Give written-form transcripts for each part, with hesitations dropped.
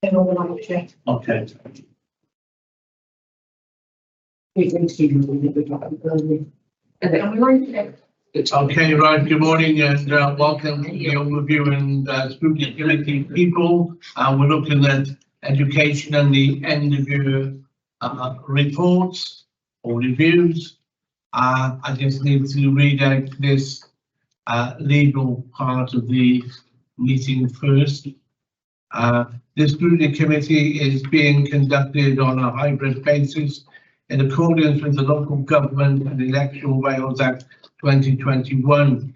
Okay. Okay, right. Good morning and welcome to the overview and scrutiny committee people. We're looking at education and the end of year reports or reviews. I just need to read out this legal part of the meeting first. The scrutiny committee is being conducted on a hybrid basis in accordance with the Local Government and Electoral Wales Act 2021.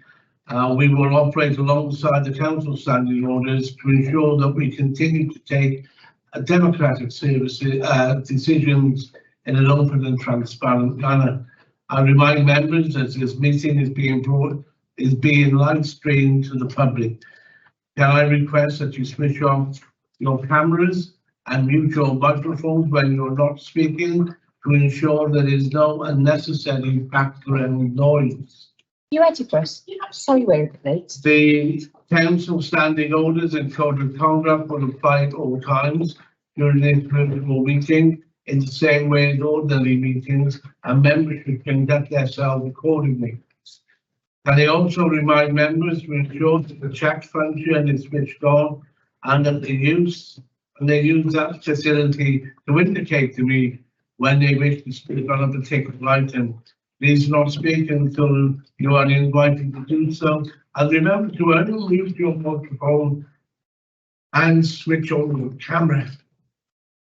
We will operate alongside the council standing orders to ensure that we continue to take democratic decisions in an open and transparent manner. I remind members that this meeting is being live streamed to the public. Can I request that you switch off your cameras and mute your microphones when you're not speaking to ensure there is no unnecessary background noise? You ready for us? Sorry, we're late. The council standing orders and code of conduct will apply at all times during this virtual meeting in the same way as ordinary meetings, and members should conduct themselves accordingly. Can I also remind members to ensure that the chat function is switched on and that they use that facility to indicate to me when they wish to speak on a particular item. Please not speak until you are invited to do so. And remember to unmute your microphone and switch on your camera.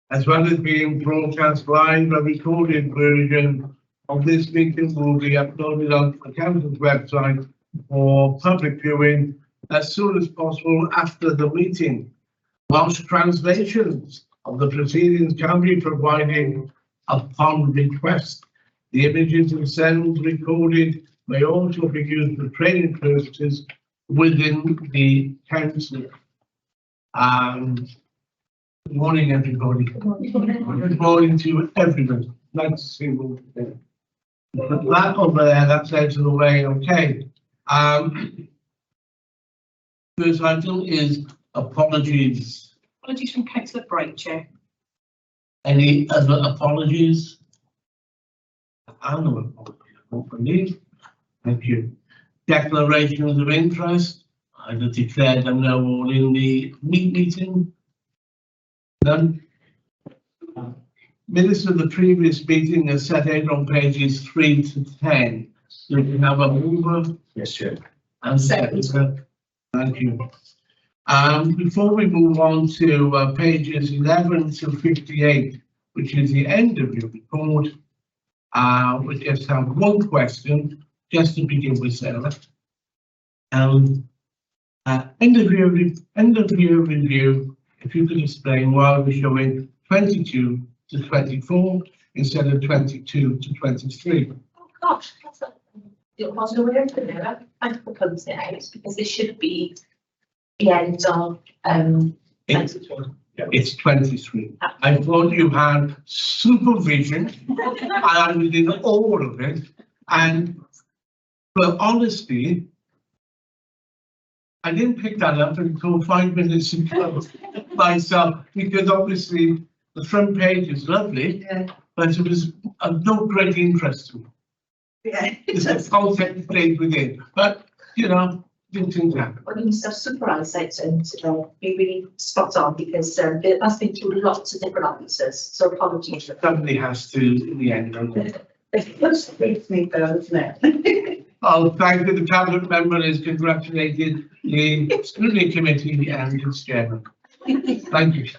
As well as being broadcast live, a recorded version of this meeting will be uploaded on the council's website for public viewing as soon as possible after the meeting. Whilst translations of the proceedings can be provided upon request, the images and sounds recorded may also be used for training purposes within the council. Good morning, everybody. Good morning to everyone. Nice to see you today. Put that over there, that's out of the way. Okay. First item is apologies. Apologies from Councillor Bright, Chair. Any other apologies? No apologies. Thank you. Declarations of interest. I have declared them now all in the meeting. None. Minutes of the previous meeting are set out on pages 3 to 10. So we have a mover. Yes, Chair. And second. Thank you. Before we move on to pages 11 to 58, which is the end of your report, we just have one question, just to begin with, Sarah. End of year review, if you could explain why we're showing 22 to 24 instead of 22 to 23. Oh gosh, it wasn't aware of the error. I proposed it out because it should be the end of 23. It's 23. I thought you had supervision and I did all of it. And for honesty, I didn't pick that up until 5 minutes ago myself, because obviously the front page is lovely, but it was of no great interest to me. Yeah. The content stayed within, but you know, things happen. Well, you have surprised and be really spot on because it has been through lots of different officers, so apologies. Somebody has to in the end, don't they? It's me though, isn't it? I'll thank the cabinet member has congratulated the scrutiny committee and its chairman. Thank you.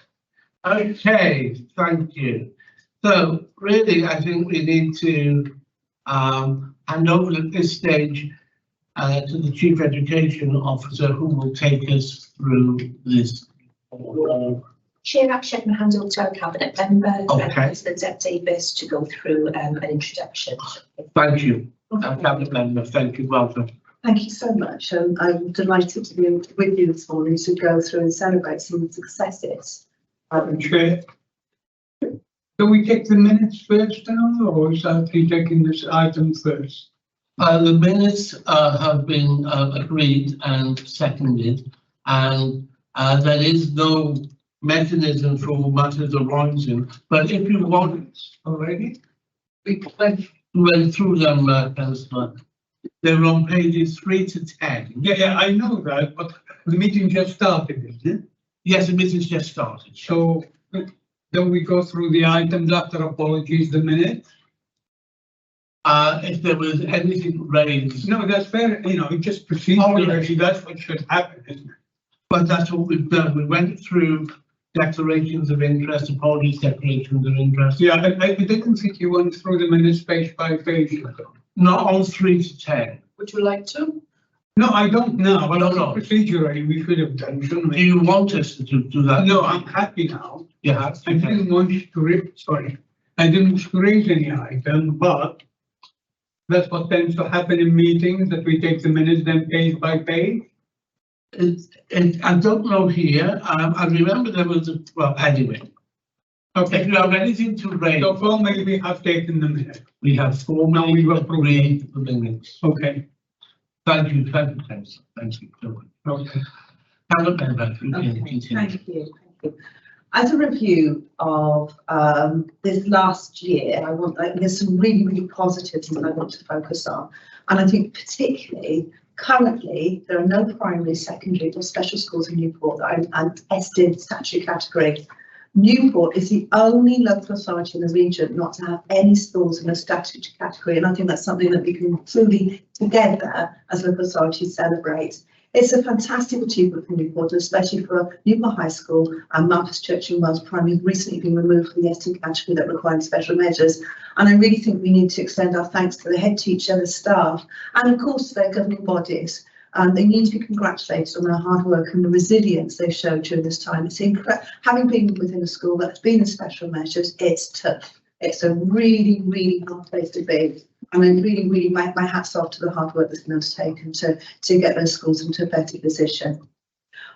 Okay, thank you. So really, I think we need to hand over at this stage to the Chief Education Officer, who will take us through this. Chair, I've shaken my hand over to our cabinet member, Okay. President Deb Davis, to go through an introduction. Thank you, cabinet member. Thank you. Welcome. Thank you so much. I'm delighted to be with you this morning to go through and celebrate some of the successes. Madam Chair, do we take the minutes first now, or is that be taking this item first? The minutes have been agreed and seconded, and there is no mechanism for matters arising, but if you want already, we went through them, Councillor. They're on pages 3 to 10. Yeah, I know that, but the meeting just started, isn't it? Yes, the meeting's just started. So then we go through the items after apologies, the minute. If there was anything raised, No, that's fair, you know, it just procedurally, that's what should happen, isn't it? but that's what we've done. We went through declarations of interest, apologies, declarations of interest. Yeah, I didn't think you went through the minutes page by page. Not on 3 to 10. Would you like to? No, I don't know, but No. procedurally we should have done, shouldn't Do we? you want us to do that? No, I'm happy now. Yeah. I didn't want to I didn't raise any item, but that's what tends to happen in meetings, that we take the minutes then page by page. I don't know here. I remember there was well, anyway. Okay, If you have anything to raise, so formally we have taken the minute. we have 4 Now we will read the minutes. Okay, Thank you, Councillor. Thank you. okay. Helen Member, you can Okay, continue. thank you. As a review of this last year, there's some really, really positives that I want to focus on. And I think particularly currently there are no primary, secondary or special schools in Newport that are tested statutory category. Newport is the only local authority in the region not to have any schools in a statutory category, and I think that's something that we can truly together as local authorities celebrate. It's a fantastic achievement for Newport, especially for Newport High School and Mawrth Church in Wells Primary recently been removed from the ST category that required special measures. And I really think we need to extend our thanks to the head teacher, the staff, and of course to their governing bodies. They need to be congratulated on their hard work and the resilience they've showed during this time. It's having been within a school that's been in special measures, it's tough. It's a really, really hard place to be. And I really, my hats off to the hard work that's been undertaken to get those schools into a better position.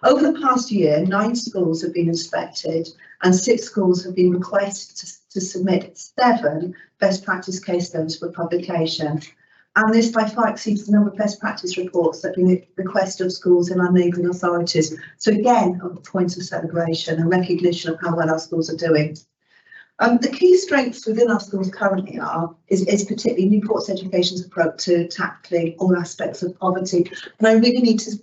Over the past year, 9 schools have been inspected and 6 schools have been requested to submit 7 best practice case studies for publication. And this by far exceeds the number of best practice reports that have been requested of schools in our neighbouring authorities. So again, a point of celebration and recognition of how well our schools are doing. The key strengths within our schools currently is particularly Newport's education's approach to tackling all aspects of poverty. And I really need to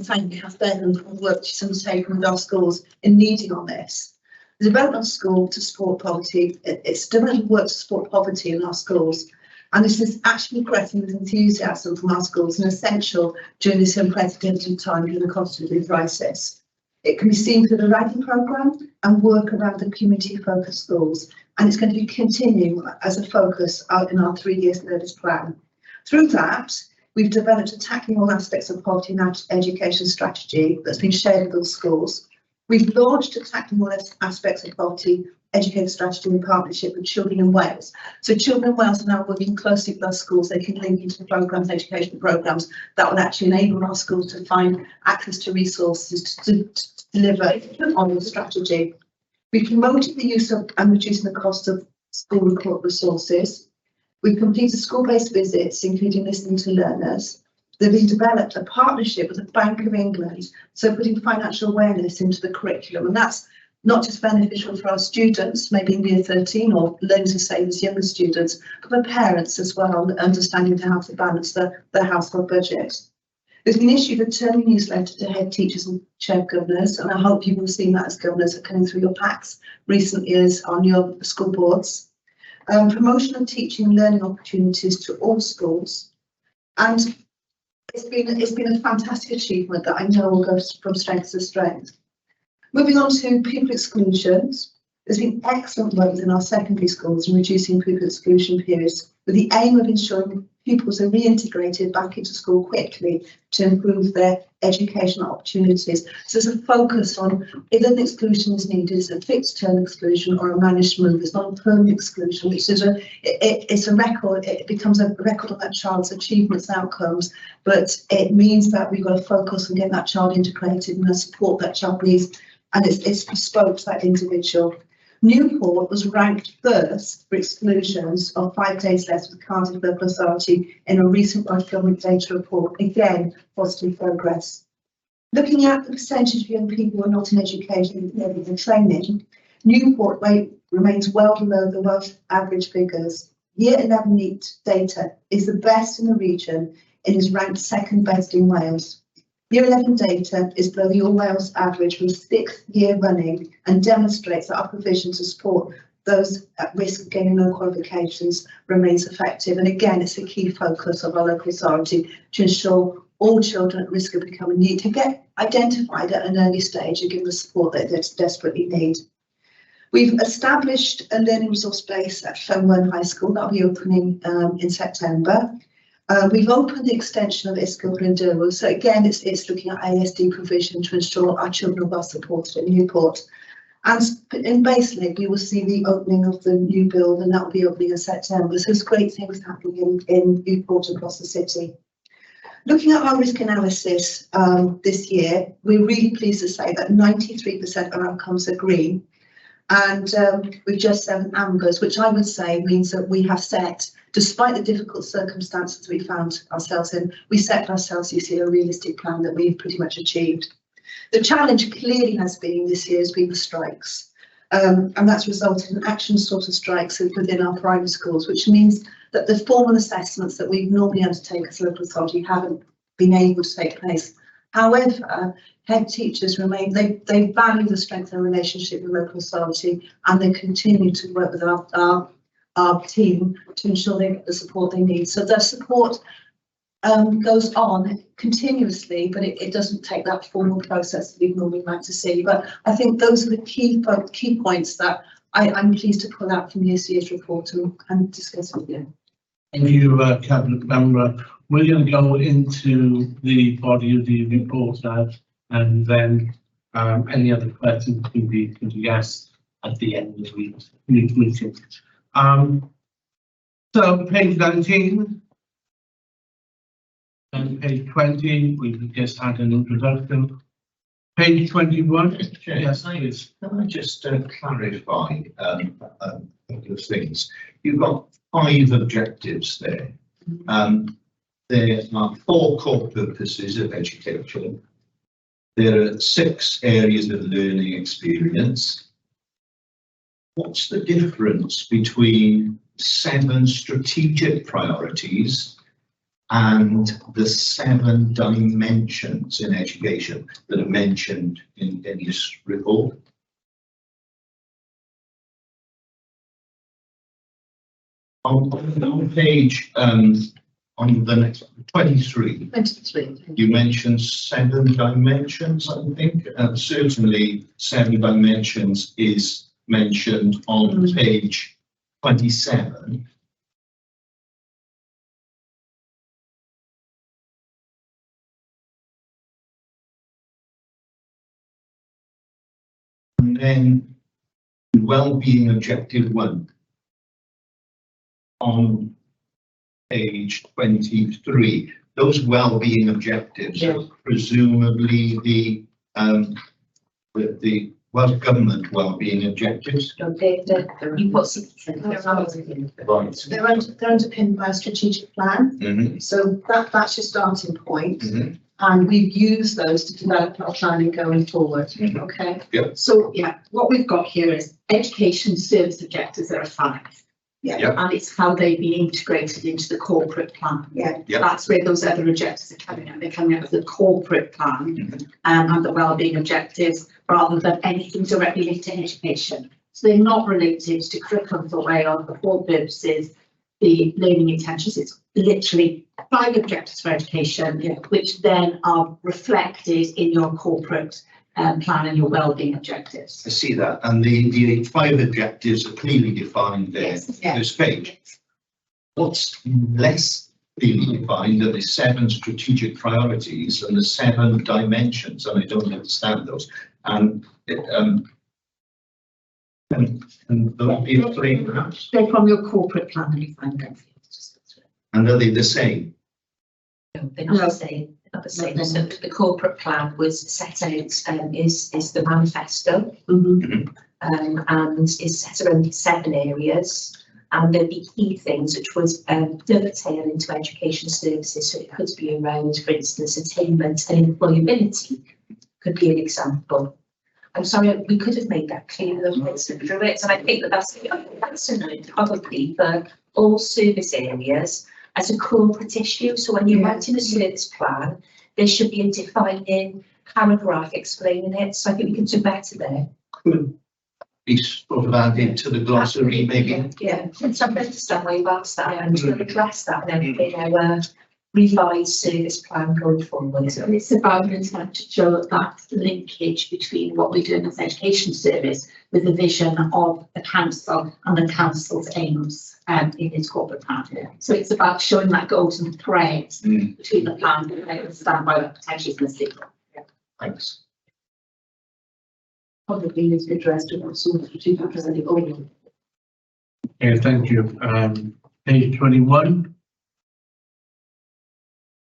thank Kath Benham for the work she's undertaken with our schools in leading on this. The development of school to support poverty, it's development work to support poverty in our schools. And this is actually progressing with enthusiasm from our schools and essential during this unprecedented time during the cost of living crisis. It can be seen through the writing programme and work around the community-focused schools, and it's going to be continuing as a focus out in our 3-year service plan. Through that, we've developed a tackling all aspects of poverty and education strategy that's been shared with all schools. We've launched a tackling all aspects of poverty education strategy in partnership with Children in Wales. So Children in Wales are now working closely with our schools. They can link into the programmes, educational programmes that will actually enable our schools to find access to resources to deliver on the strategy. We've promoted the use of and reducing the cost of school report resources. We've completed school-based visits, including listening to learners. They've been developed a partnership with the Bank of England, so putting financial awareness into the curriculum, and that's not just beneficial for our students, maybe in year 13 or learning to save as younger students, but for parents as well, understanding how to balance their household budget. There's been issued a turning newsletter to head teachers and chair governors, and I hope you will have seen that as governors are coming through your packs recently as on your school boards. Promotion of teaching and learning opportunities to all schools, and it's been a fantastic achievement that I know will go from strength to strength. Moving on to pupil exclusions, there's been excellent work within our secondary schools in reducing pupil exclusion periods with the aim of ensuring pupils are reintegrated back into school quickly to improve their educational opportunities. So there's a focus on if an exclusion is needed, it's a fixed term exclusion or a managed move. It's not a permanent exclusion, which is it's a record. It becomes a record of that child's achievements and outcomes, but it means that we've got to focus on getting that child integrated and the support that child needs, and it's bespoke to that individual. Newport was ranked first for exclusions of 5 days less with Cardiff Local Authority in a recent Welsh Government data report. Again, positive progress. Looking at the percentage of young people who are not in education and training, Newport remains well below the Welsh average figures. Year 11 NEET data is the best in the region and is ranked second best in Wales. Year 11 data is below the All Wales average for the 6th year running and demonstrates that our provision to support those at risk of gaining no qualifications remains effective. And again, it's a key focus of our local authority to ensure all children at risk of becoming NEET to get identified at an early stage and given the support that they desperately need. We've established a learning resource base at Llanwern High School that'll be opening in September. We've opened the extension of Ysgol and Durwood. So again, it's looking at ASD provision to ensure our children are well supported at Newport. And in Basely, we will see the opening of the new build, and that will be opening in September. So there's great things happening in Newport across the city. Looking at our risk analysis this year, we're really pleased to say that 93% of outcomes are green, and with just 7 ambers, which I would say means that we have set, despite the difficult circumstances we found ourselves in, we set ourselves, you see, a realistic plan that we've pretty much achieved. The challenge clearly has been this year has been the strikes, and that's resulted in action sort of strikes within our primary schools, which means that the formal assessments that we normally undertake as local authority haven't been able to take place. However, head teachers remain, they value the strength of the relationship with local authority, and they continue to work with our team to ensure they get the support they need. So their support goes on continuously, but it doesn't take that formal process that we'd normally like to see. But I think those are the key points that I'm pleased to pull out from this year's report and discuss with you. Thank you, Cabinet Member. We're going to go into the body of the report now, and then any other questions can be asked at the end of the meeting. So page 19 and page 20, we've just had an introduction. Page 21. Yes, please. Can I just clarify a couple of things? You've got 5 objectives there. There are 4 core purposes of education. There are 6 areas of learning experience. What's the difference between 7 strategic priorities and the 7 dimensions in education that are mentioned in this report? On page on the next 23, you mentioned 7 dimensions, I think. Certainly 7 dimensions is mentioned on page 27. And then well-being objective 1 on page 23. Those well-being objectives are presumably the Welsh Government well-being objectives. You put They're underpinned by a strategic plan. So that's your starting point. And we've used those to develop our planning going forward. Okay. Yep. So what we've got here is education service objectives. There are 5. And it's how they've been integrated into the corporate plan. That's where those other objectives are coming out. They're coming out of the corporate plan and the wellbeing objectives, rather than anything directly linked to education. So they're not related to curriculum or way on the core purposes, the learning intentions. It's literally 5 objectives for education, which then are reflected in your corporate plan and your wellbeing objectives. I see that, and the 5 objectives are clearly defined there. This page. What's less clearly defined are the 7 strategic priorities and the 7 dimensions, and I don't understand those. And they'll be explained perhaps. They're from your corporate plan, and you find them. And are they the same? No, they're not the same. Not the same. So the corporate plan was set out is the manifesto, and is set around 7 areas, and there'd be key things which was dovetail into education services. So it could be around, for instance, attainment and employability. could be an example. I'm sorry, we could have made that clear through it, and I think that's a note probably for all service areas as a corporate issue. So when you're writing a service plan, there should be a defining paragraph explaining it. So I think we can do better there. Be sort of added to the glossary, maybe. Yeah, and so I understand why you've asked that, and we'll address that and then in our revised service plan going forward. And it's about trying to show that linkage between what we're doing as education service with the vision of the council and the council's aims in its corporate plan. So it's about showing that golden thread between the plan and I understand why that potentially is missing. Thanks. Probably needs to be addressed in also the 2000. Yeah, thank you. Page 21.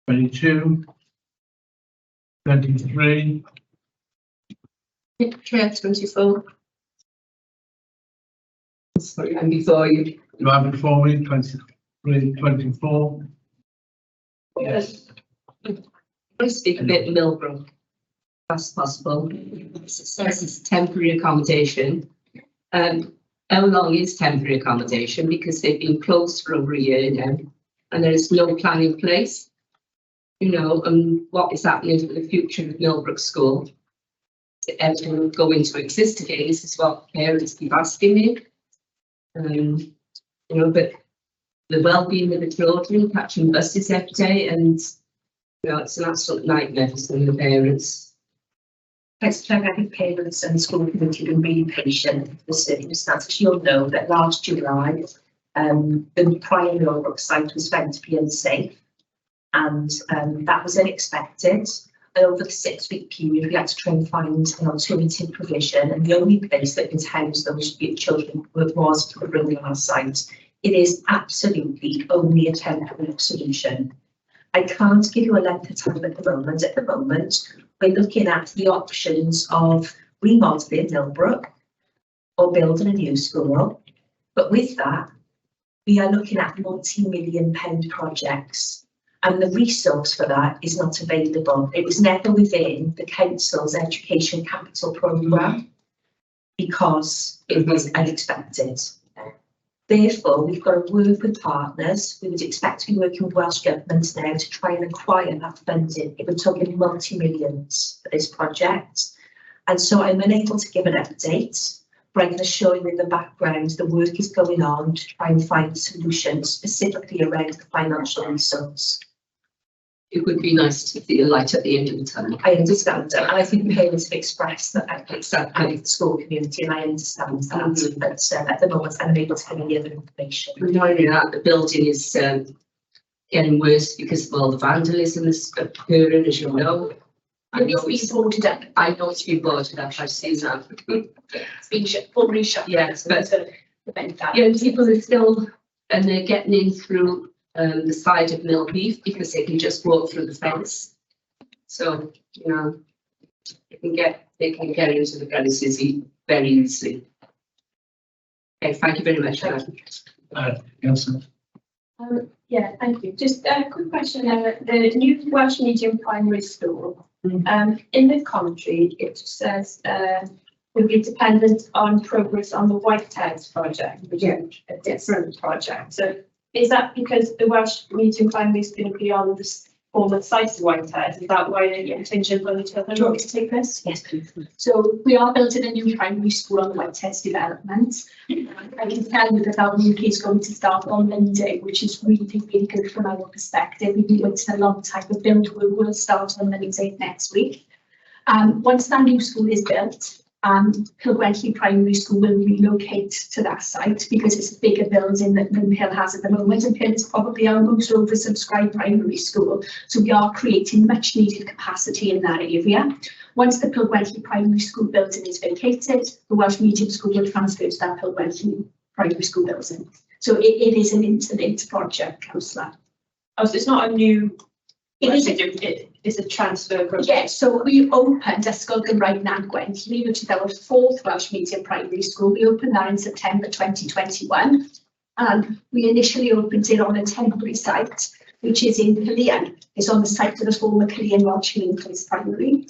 22, 23, Chair 24. Sorry, and before you. you have it for me, 23, 24. Yes. I speak a bit Millbrook, if that's possible. It says it's temporary accommodation. How long is temporary accommodation? Because they've been closed for over a year now, and there is no plan in place. You know, and what is happening to the future of Millbrook School? Everything will go into exist again. This is what parents keep asking me. You know, but the well-being of the children, catching buses every day, and you know, it's an absolute nightmare for some of the parents. Thanks, Chair. I think parents and the school committee have been really patient with the circumstances. You'll know that last July, the prior Millbrook site was found to be unsafe. And that was unexpected. And over the 6-week period, we had to try and find an alternative provision. And the only place that could house those children was to bring on our site. It is absolutely only a temporary solution. I can't give you a length of time at the moment. At the moment, we're looking at the options of remodeling Millbrook or building a new school. But with that, we are looking at multi-million-pound projects. And the resource for that is not available. It was never within the council's education capital programme because it was unexpected. Therefore, we've got to work with partners. We would expect to be working with Welsh Government now to try and acquire that funding. We're talking multi-millions for this project. And so I'm unable to give an update, but I can assure you in the background the work is going on to try and find solutions specifically around the financial resource. It would be nice to see a light at the end of the tunnel. I understand that, and I think parents have expressed that and the school community, and I understand that. But at the moment, I'm unable to give any other information. Not only that, the building is getting worse because of all the vandalism that's occurring, as you know. I know it's been boarded up. I know it's been boarded up. I've seen that. It's been fully shut. Yes, but yeah, people are still, and they're getting in through the side of Millheath because they can just walk through the fence. So, you know, they can get into the premises very easily. Okay, thank you very much. Yes. Yeah, thank you. Just a quick question. The new Welsh Medium Primary School, in the commentary, it says will be dependent on progress on the Whiteheads project, which is a different project. So is that because the Welsh Medium Primary is going to be on the former site of Whiteheads? Is that why you're contingent on each other? Do you want me to take this? Yes, please. So we are building a new primary school on the Whiteheads development. I can tell you that our UK is going to start on Monday, which is really, really good from our perspective. We've been waiting a long time. The build will start on Monday next week. Once that new school is built, Pwyllgor Primary School will relocate to that site because it's a bigger building than Pill has at the moment, and Pill is probably our most oversubscribed primary school. So we are creating much needed capacity in that area. Once the Pwyllgor Primary School building is vacated, the Welsh Medium School will transfer to that Pwyllgor Primary School building. So it is an interlinked project, Councillor. Oh, so it's not a new. It is a transfer project. Yes, so we opened Ysgol Gymraeg Nan Gwenlli, which is our 4th Welsh Medium Primary School. We opened that in September 2021. We initially opened it on a temporary site. which is in Pwyllgor. It's on the site of the former Pwyllgor Welsh Mean Place Primary.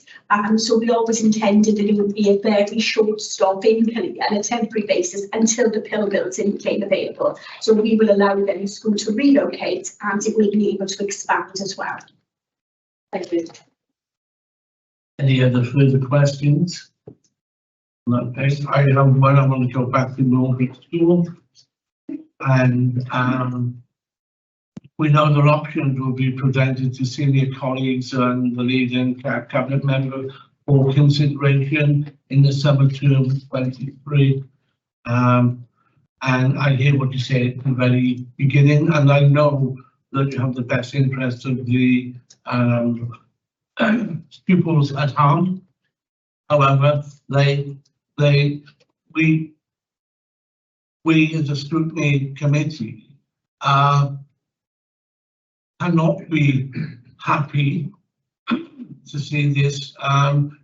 So we always intended that it would be a very short stop in Pwyllgor on a temporary basis until the pill building became available. So we will allow the school to relocate and it will be able to expand as well. Thank you. Any other further questions? On that page, I have one. I want to go back to Mawrth School, and we know that options will be presented to senior colleagues and the leading cabinet member for consideration in the summer term 23. And I hear what you say at the very beginning, and I know that you have the best interest of the pupils at heart. However, we as a scrutiny committee cannot be happy to see this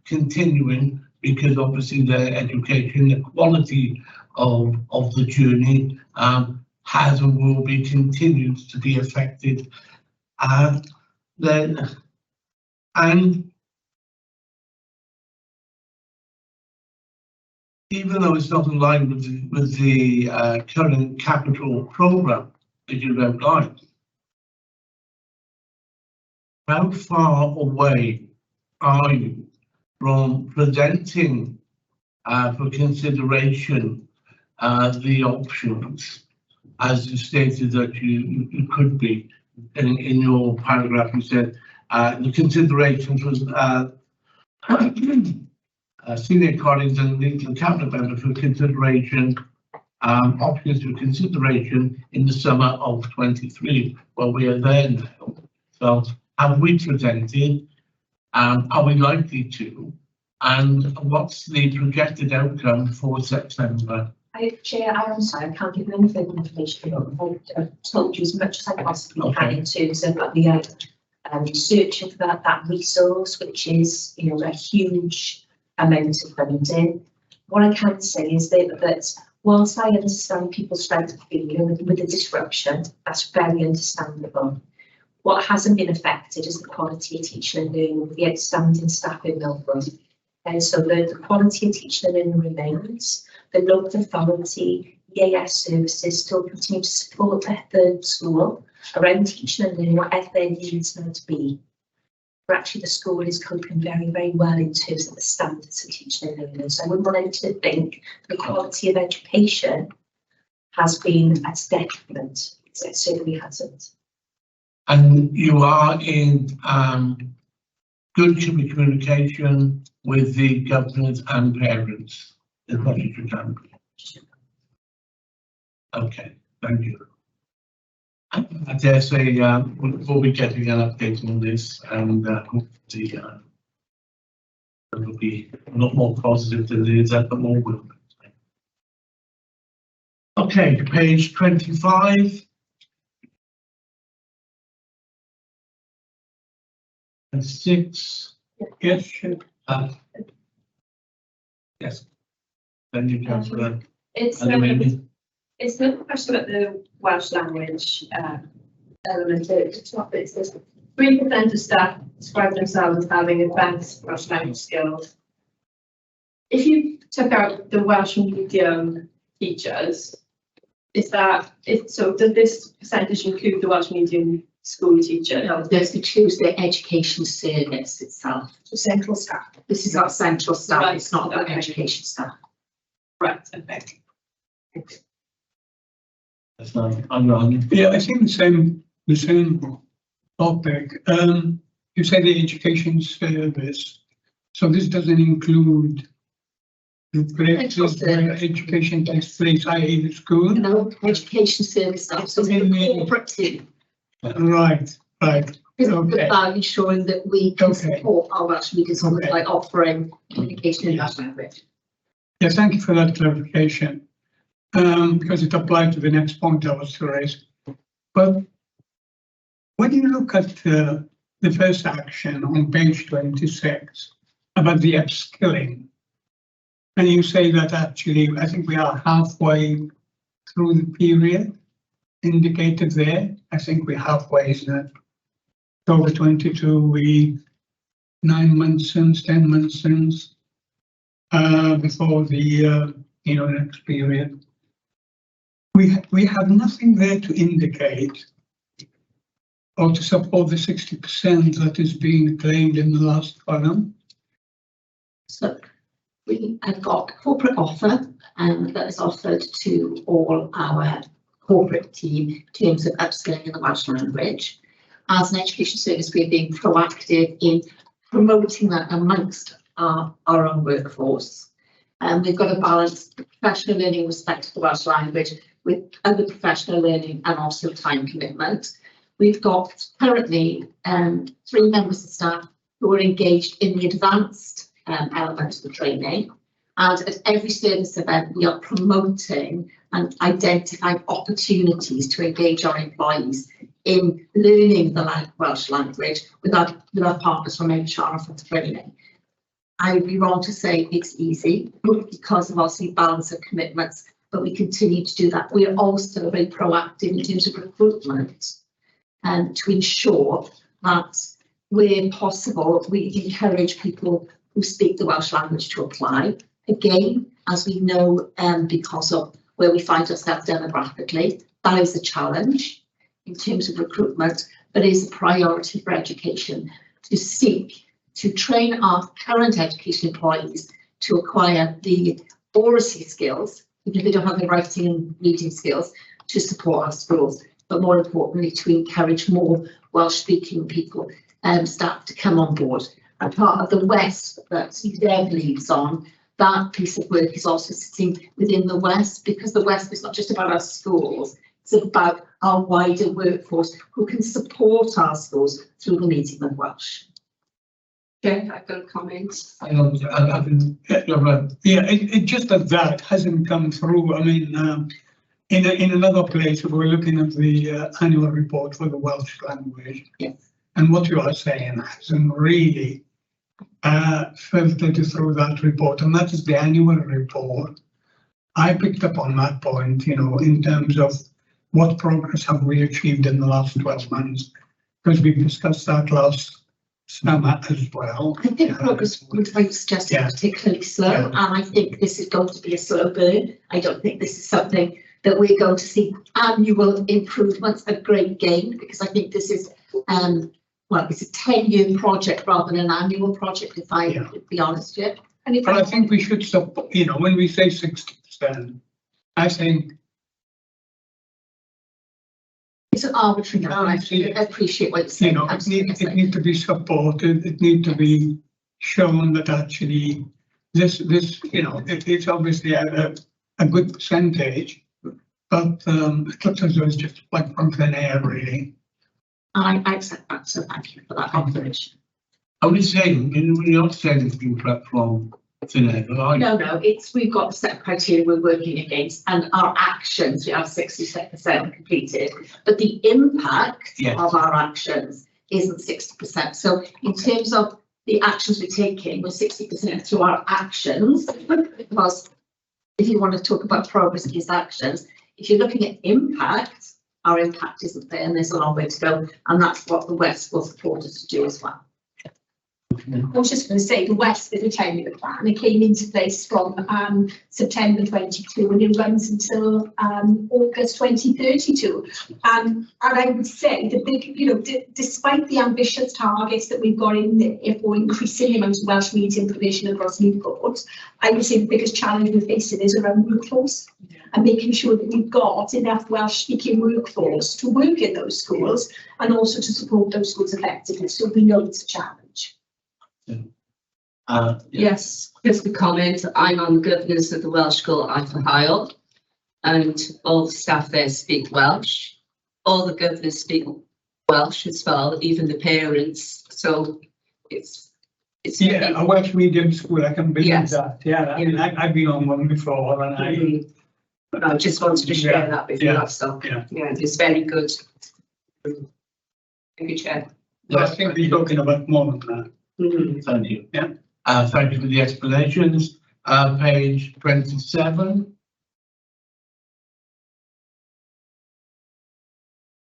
continuing, because obviously the education, the quality of the journey has and will be continued to be affected. And even though it's not in line with the current capital programme that you've outlined, how far away are you from presenting for consideration the options, as you stated that you could be? In your paragraph, you said the considerations was senior colleagues and legal cabinet members for consideration, options for consideration in the summer of 23. Well, we are there now. So have we presented? Are we likely to? And what's the projected outcome for September? Chair, I'm sorry, I can't give you any further information. I've told you as much as I possibly can in terms of the search of that resource, which is, you know, a huge amount of funding. What I can say is that whilst I understand people's strength of feeling with the disruption, that's very understandable. What hasn't been affected is the quality of teaching and learning with the outstanding staff in Melbourne. And so the quality of teaching and learning remains. The local authority, EAS services still continue to support the school around teaching and learning, whatever their needs might be. But actually the school is coping very, very well in terms of the standards of teaching and learning. So I wouldn't want anyone to think the quality of education has been at detriment. It certainly hasn't. And you are in good communication with the governors and parents as much as you can. Okay, thank you. I dare say we'll be getting an update on this, and hopefully it will be a lot more positive than it is at the moment. Okay, page 25. And 6. Yes, Yes. Then you can for that. It's not a question about the Welsh language element. It's not. It says 3% of staff describe themselves as having advanced Welsh language skills. If you took out the Welsh medium teachers, does this percentage include the Welsh medium school teacher? No, those who choose the education service itself. So central staff. This is our central staff, Right, it's not our okay. education staff. Right, okay. That's not, I'm wrong. yeah, I think the same topic. You say the education service, so this doesn't include the places where education takes place, i.e. the school? No, education service staff, so the corporate team. Right. It's Okay. about ensuring that we can Okay. support our Welsh speakers Okay. by offering communication in that language. Yeah, thank you for that clarification, because it applied to the next point I was to raise. But when you look at the first action on page 26 about the upskilling, and you say that actually, I think we are halfway through the period, indicated there. I think we're halfway, isn't it? October 22, we 9 months since, 10 months since, before the next period. We have nothing there to indicate or to support the 60% that is being claimed in the last column. So we have got a corporate offer that is offered to all our corporate team in terms of upskilling in the Welsh language. As an education service, we're being proactive in promoting that amongst our own workforce. And we've got to balance professional learning, respect for the Welsh language with other professional learning and also time commitment. We've got currently 3 members of staff who are engaged in the advanced element of the training. And at every service event, we are promoting and identifying opportunities to engage our employees in learning the Welsh language with our partners from HR and from training. I would be wrong to say it's easy because of obviously balance of commitments, but we continue to do that. We are also very proactive in terms of recruitment to ensure that where possible, we encourage people who speak the Welsh language to apply. Again, as we know, because of where we find ourselves demographically, that is a challenge in terms of recruitment, but it is a priority for education to seek to train our current education employees to acquire the oracy skills, even if they don't have the writing and reading skills, to support our schools, but more importantly, to encourage more Welsh-speaking people and staff to come on board. And part of the West that Deb leads on, that piece of work is also sitting within the West, because the West is not just about our schools, it's about our wider workforce who can support our schools through the medium of Welsh. Jeff, I've got a comment. It just that hasn't come through. I mean, in another place, we're looking at the annual report for the Welsh language. Yes. And what you are saying hasn't really filtered through that report, and that is the annual report. I picked up on that point, in terms of what progress have we achieved in the last 12 months, because we discussed that last summer as well. I think progress would I suggest is particularly slow, and I think this is going to be a slow burn. I don't think this is something that we're going to see annual improvements, a great gain, because I think this is it's a 10-year project rather than an annual project, if I could be honest with you. But I think we should support, when we say 60%, I think it's an arbitrary number. I appreciate what you're saying. It needs to be supported. It needs to be shown that actually this it's obviously a good percentage, but it looks as though it's just like from thin air, really. I accept that, so thank you for that observation. Are we saying, we're not saying it's been prepped from thin air, are you? No, we've got a set of criteria we're working against, and our actions, we have 67% completed, but the impact of our actions isn't 60%. So in terms of the actions we're taking, we're 60% through our actions, because if you want to talk about progress against actions, if you're looking at impact, our impact isn't there, and there's a long way to go, and that's what the West will support us to do as well. I was just going to say, the West is a 10-year plan. It came into place from September 22, and it runs until August 2032. And I would say the big, despite the ambitious targets that we've got in there for increasing the amount of Welsh medium provision across Newport, I would say the biggest challenge we're facing is around workforce and making sure that we've got enough Welsh-speaking workforce to work in those schools and also to support those schools effectively. So we know it's a challenge. Yes, just a comment. I'm on the governance of the Welsh School Cyfarfod, and all the staff there speak Welsh. All the governors speak Welsh as well, even the parents. So it's a Welsh medium school. I can believe that. Yeah, I mean, I've been on one before, and I just wanted to share that with you. So it's very good. Thank you, Chair. I think we're talking about more than that. Thank you. Yeah. Thank you for the explanations. Page 27.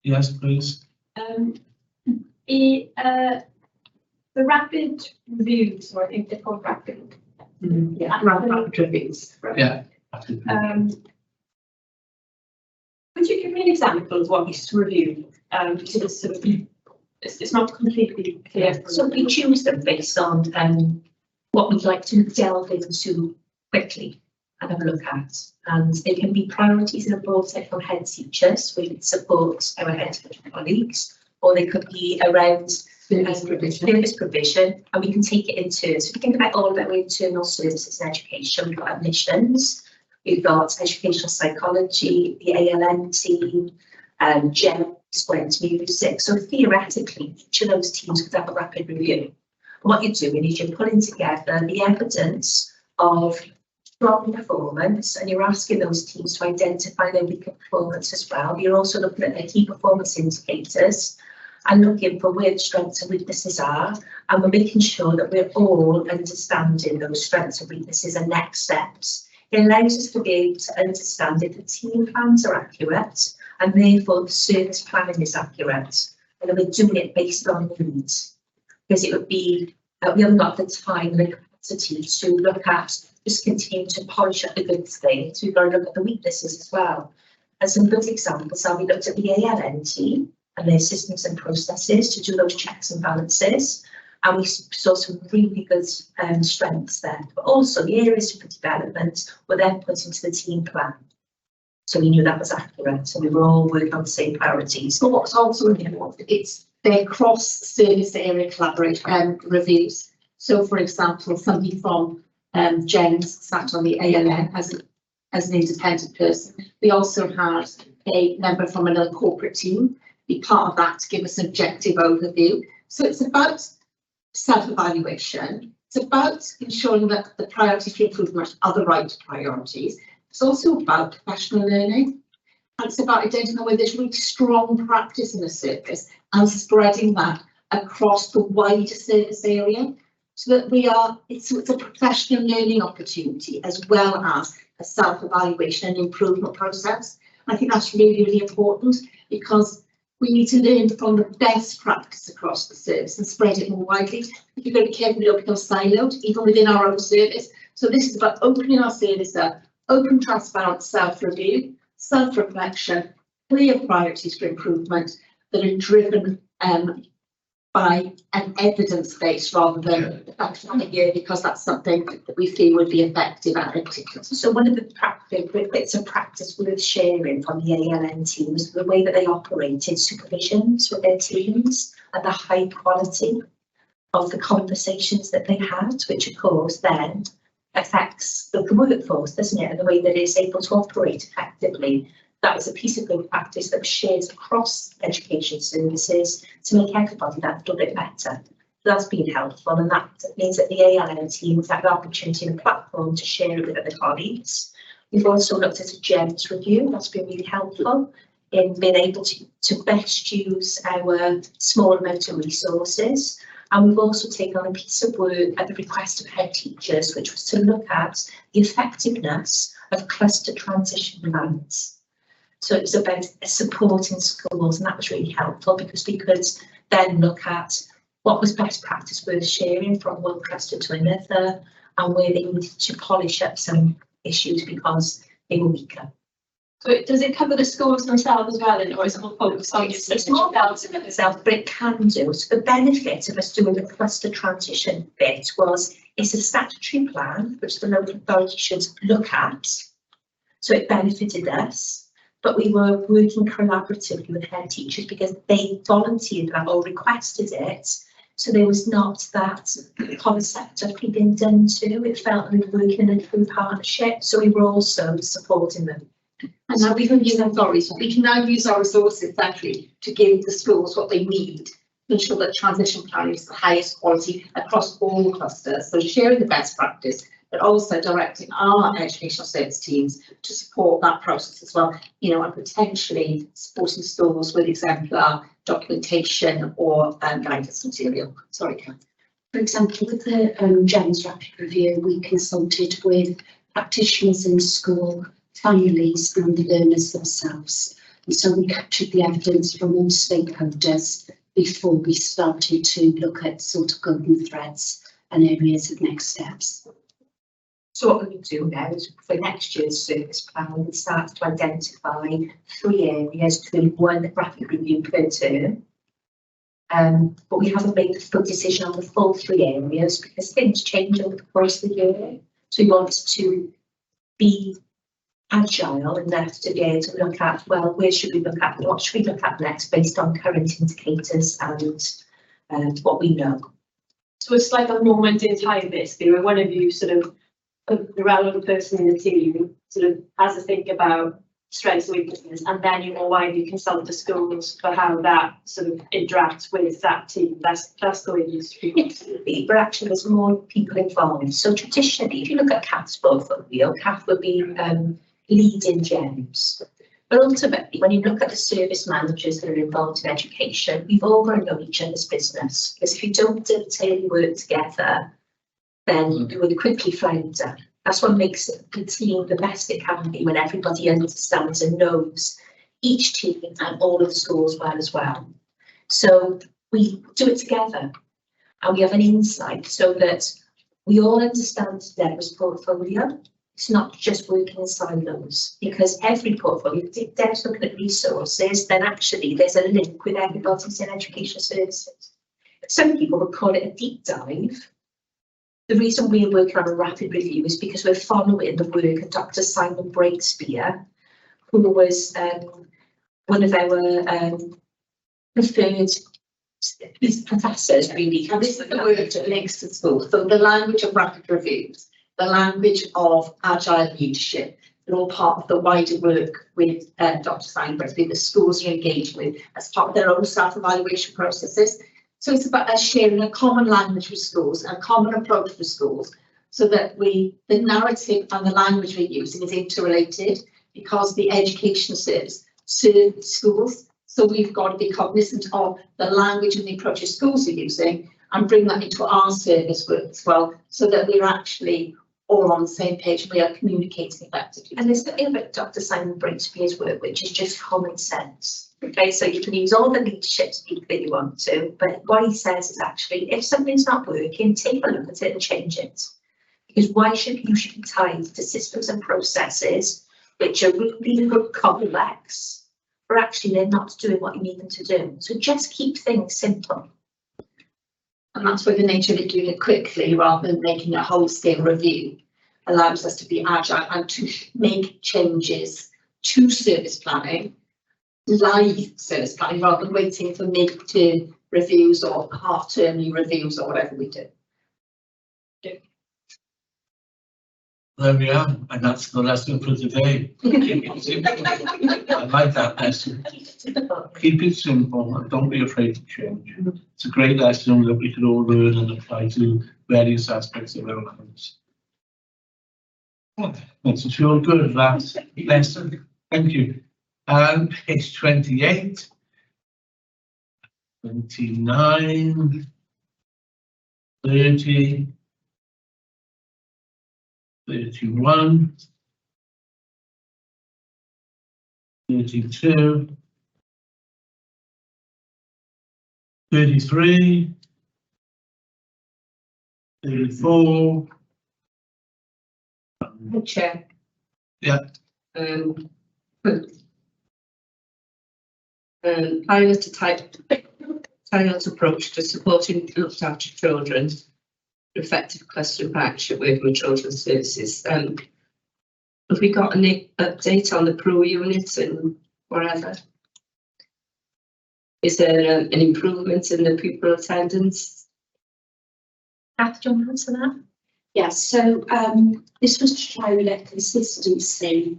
Yes, please. The rapid reviews, or I think they're called rapid. Yeah, rapid reviews. Yeah. Could you give me an example of what is reviewed? Because it's sort of, it's not completely clear. So we choose them based on what we'd like to delve into quickly and have a look at. And they can be priorities that are brought out from head teachers, we support our head teacher colleagues, or they could be around service provision, and we can take it into, so we think about all of our internal services in education. We've got admissions, we've got educational psychology, the ALN team, GEMS, Gwent Music. So theoretically, each of those teams could have a rapid review. And what you're doing is you're pulling together the evidence of strong performance, and you're asking those teams to identify their weaker performance as well. You're also looking at their key performance indicators and looking for where the strengths and weaknesses are, and we're making sure that we're all understanding those strengths and weaknesses and next steps. It allows us to be able to understand if the team plans are accurate, and therefore the service planning is accurate, and then we're doing it based on needs. Because it would be, we haven't got the time and the capacity to look at, just continue to polish up the good things. We've got to look at the weaknesses as well. And some good examples are we looked at the ALN team and their systems and processes to do those checks and balances. And we saw some really good strengths there, but also the areas for development were then put into the team plan. So we knew that was accurate. So we were all working on the same priorities. But what's also important, it's their cross-service area collaboration reviews. So, for example, somebody from GEMS sat on the ALN as an independent person. We also had a member from another corporate team be part of that to give us an objective overview. So it's about self-evaluation. It's about ensuring that the priorities for improvement are the right priorities. It's also about professional learning. And it's about identifying where there's really strong practice in a service and spreading that across the wider service area, so that it's a professional learning opportunity as well as a self-evaluation and improvement process. I think that's really, really important, because we need to learn from the best practice across the service and spread it more widely. You've got to be careful we don't become siloed, even within our own service. So this is about opening our service up, open, transparent self-review, self-reflection, clear priorities for improvement that are driven by an evidence base rather than the academic year, because that's something that we feel would be effective at it. So one of the bits of practice worth sharing from the ALN teams, the way that they operated supervisions with their teams and the high quality of the conversations that they had, which of course then affects the workforce, doesn't it, and the way that it's able to operate effectively. That was a piece of good practice that was shared across education services to make everybody that little bit better. That's been helpful, and that means that the ALN team has had the opportunity and a platform to share it with other colleagues. We've also looked at a GEMS review. That's been really helpful in being able to best use our small amount of resources. And we've also taken on a piece of work at the request of head teachers, which was to look at the effectiveness of cluster transition plans. So it was about supporting schools, and that was really helpful because we could then look at what was best practice worth sharing from one cluster to another, and where they needed to polish up some issues because they were weaker. So does it cover the schools themselves as well, or is it more focused on it's more focused on itself, but it can do. So the benefit of us doing the cluster transition bit was it's a statutory plan which the local authority should look at. So it benefited us. But we were working collaboratively with head teachers because they volunteered that or requested it. So there was not that concept of being done to. It felt we were working in a true partnership. So we were also supporting them. And now we can use we can now use our resources exactly to give the schools what they need to ensure that transition planning is the highest quality across all clusters. So sharing the best practice, but also directing our educational service teams to support that process as well, and potentially supporting schools with exemplar documentation or guidance material. Sorry, Kat. For example, with the GEMS rapid review, we consulted with practitioners in school, families and the learners themselves. And so we captured the evidence from all stakeholders before we started to look at sort of golden threads and areas of next steps. So what we do now is for next year's service plan, we start to identify 3 areas, doing 1 rapid review per term. But we haven't made the full decision on the full 3 areas because things change over the course of the year. So we want to be agile enough to be able to look at, well, where should we look at, what should we look at next based on current indicators and what we know. So it's like a moment in time, basically, where one of you sort of, the relevant person in the team sort of has to think about strengths and weaknesses, and then you more widely consult the schools for how that sort of interacts with that team. That's the way it used to be. But actually there's more people involved. So traditionally, if you look at CAF's portfolio, CAF would be leading gems. But ultimately, when you look at the service managers that are involved in education, we've all got to know each other's business. Because if you don't dovetail work together, then you will quickly flounder. That's what makes the team the best it can be, when everybody understands and knows each team and all of the schools well as well. So we do it together and we have an insight so that we all understand Deborah's portfolio. It's not just working in silos, because every portfolio, if Deb's looking at resources, then actually there's a link with everybody's in education services. Some people would call it a deep dive. The reason we're working on a rapid review is because we're following the work of Dr. Simon Breakspear, who was one of our preferred professors, really. And this is the work that links to school. So the language of rapid reviews, the language of agile leadership, they're all part of the wider work with Dr. Simon Breakspear, the schools are engaged with as part of their own self-evaluation processes. So it's about us sharing a common language with schools and a common approach for schools, so that the narrative and the language we're using is interrelated, because the education service serves schools. So we've got to be cognizant of the language and the approaches schools are using and bring that into our service work as well, so that we're actually all on the same page and we are communicating effectively. And there's something about Dr. Simon Breakspear's work which is just common sense. Okay, so you can use all the leadership speak that you want to, but what he says is actually, if something's not working, take a look at it and change it. Because why should you be tied to systems and processes which are really complex, or actually they're not doing what you need them to do. So just keep things simple. And that's where the nature of it doing it quickly rather than making a whole scale review allows us to be agile and to make changes to service planning, live service planning, rather than waiting for mid-term reviews or half-termly reviews or whatever we do. There we are, and that's the lesson for today. Keep it simple. I like that lesson. Keep it simple and don't be afraid to change. It's a great lesson that we could all learn and apply to various aspects of our lives. Makes us feel good, that lesson. Thank you. And page 28, 29, 30, 31, 32, 33, 34. Chair. Yeah. Pilot approach to supporting looked after children, effective cluster partnership working with children's services. Have we got an update on the pro units and whatever? Is there an improvement in the pupil attendance? Kath, do you want to answer that? Yes, so this was to try and get consistency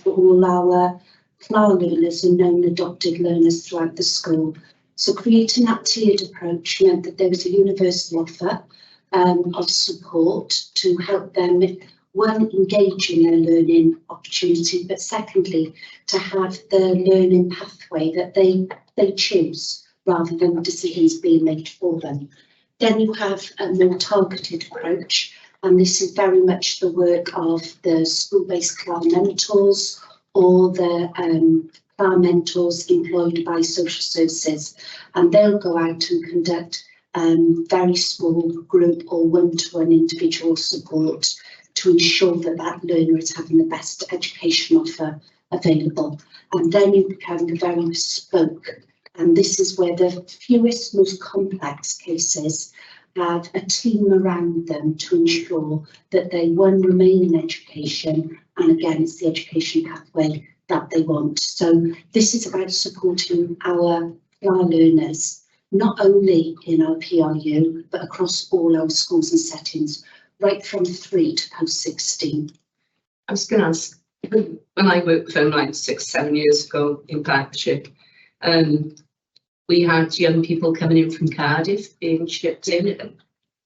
for all our flower learners and known adopted learners throughout the school. So creating that tiered approach meant that there was a universal offer of support to help them, one, engage in their learning opportunity, but secondly, to have the learning pathway that they choose rather than decisions being made for them. Then you have a more targeted approach, and this is very much the work of the school-based club mentors or the PLA mentors employed by social services, and they'll go out and conduct very small group or one-to-one individual support to ensure that that learner is having the best education offer available. And then you become very bespoke, and this is where the fewest, most complex cases have a team around them to ensure that they, one, remain in education, and again, it's the education pathway that they want. So this is about supporting our PLA learners, not only in our PRU, but across all our schools and settings, right from 3 to post-16. I was going to ask, when I worked for like 6-7 years ago in partnership, we had young people coming in from Cardiff being shipped in.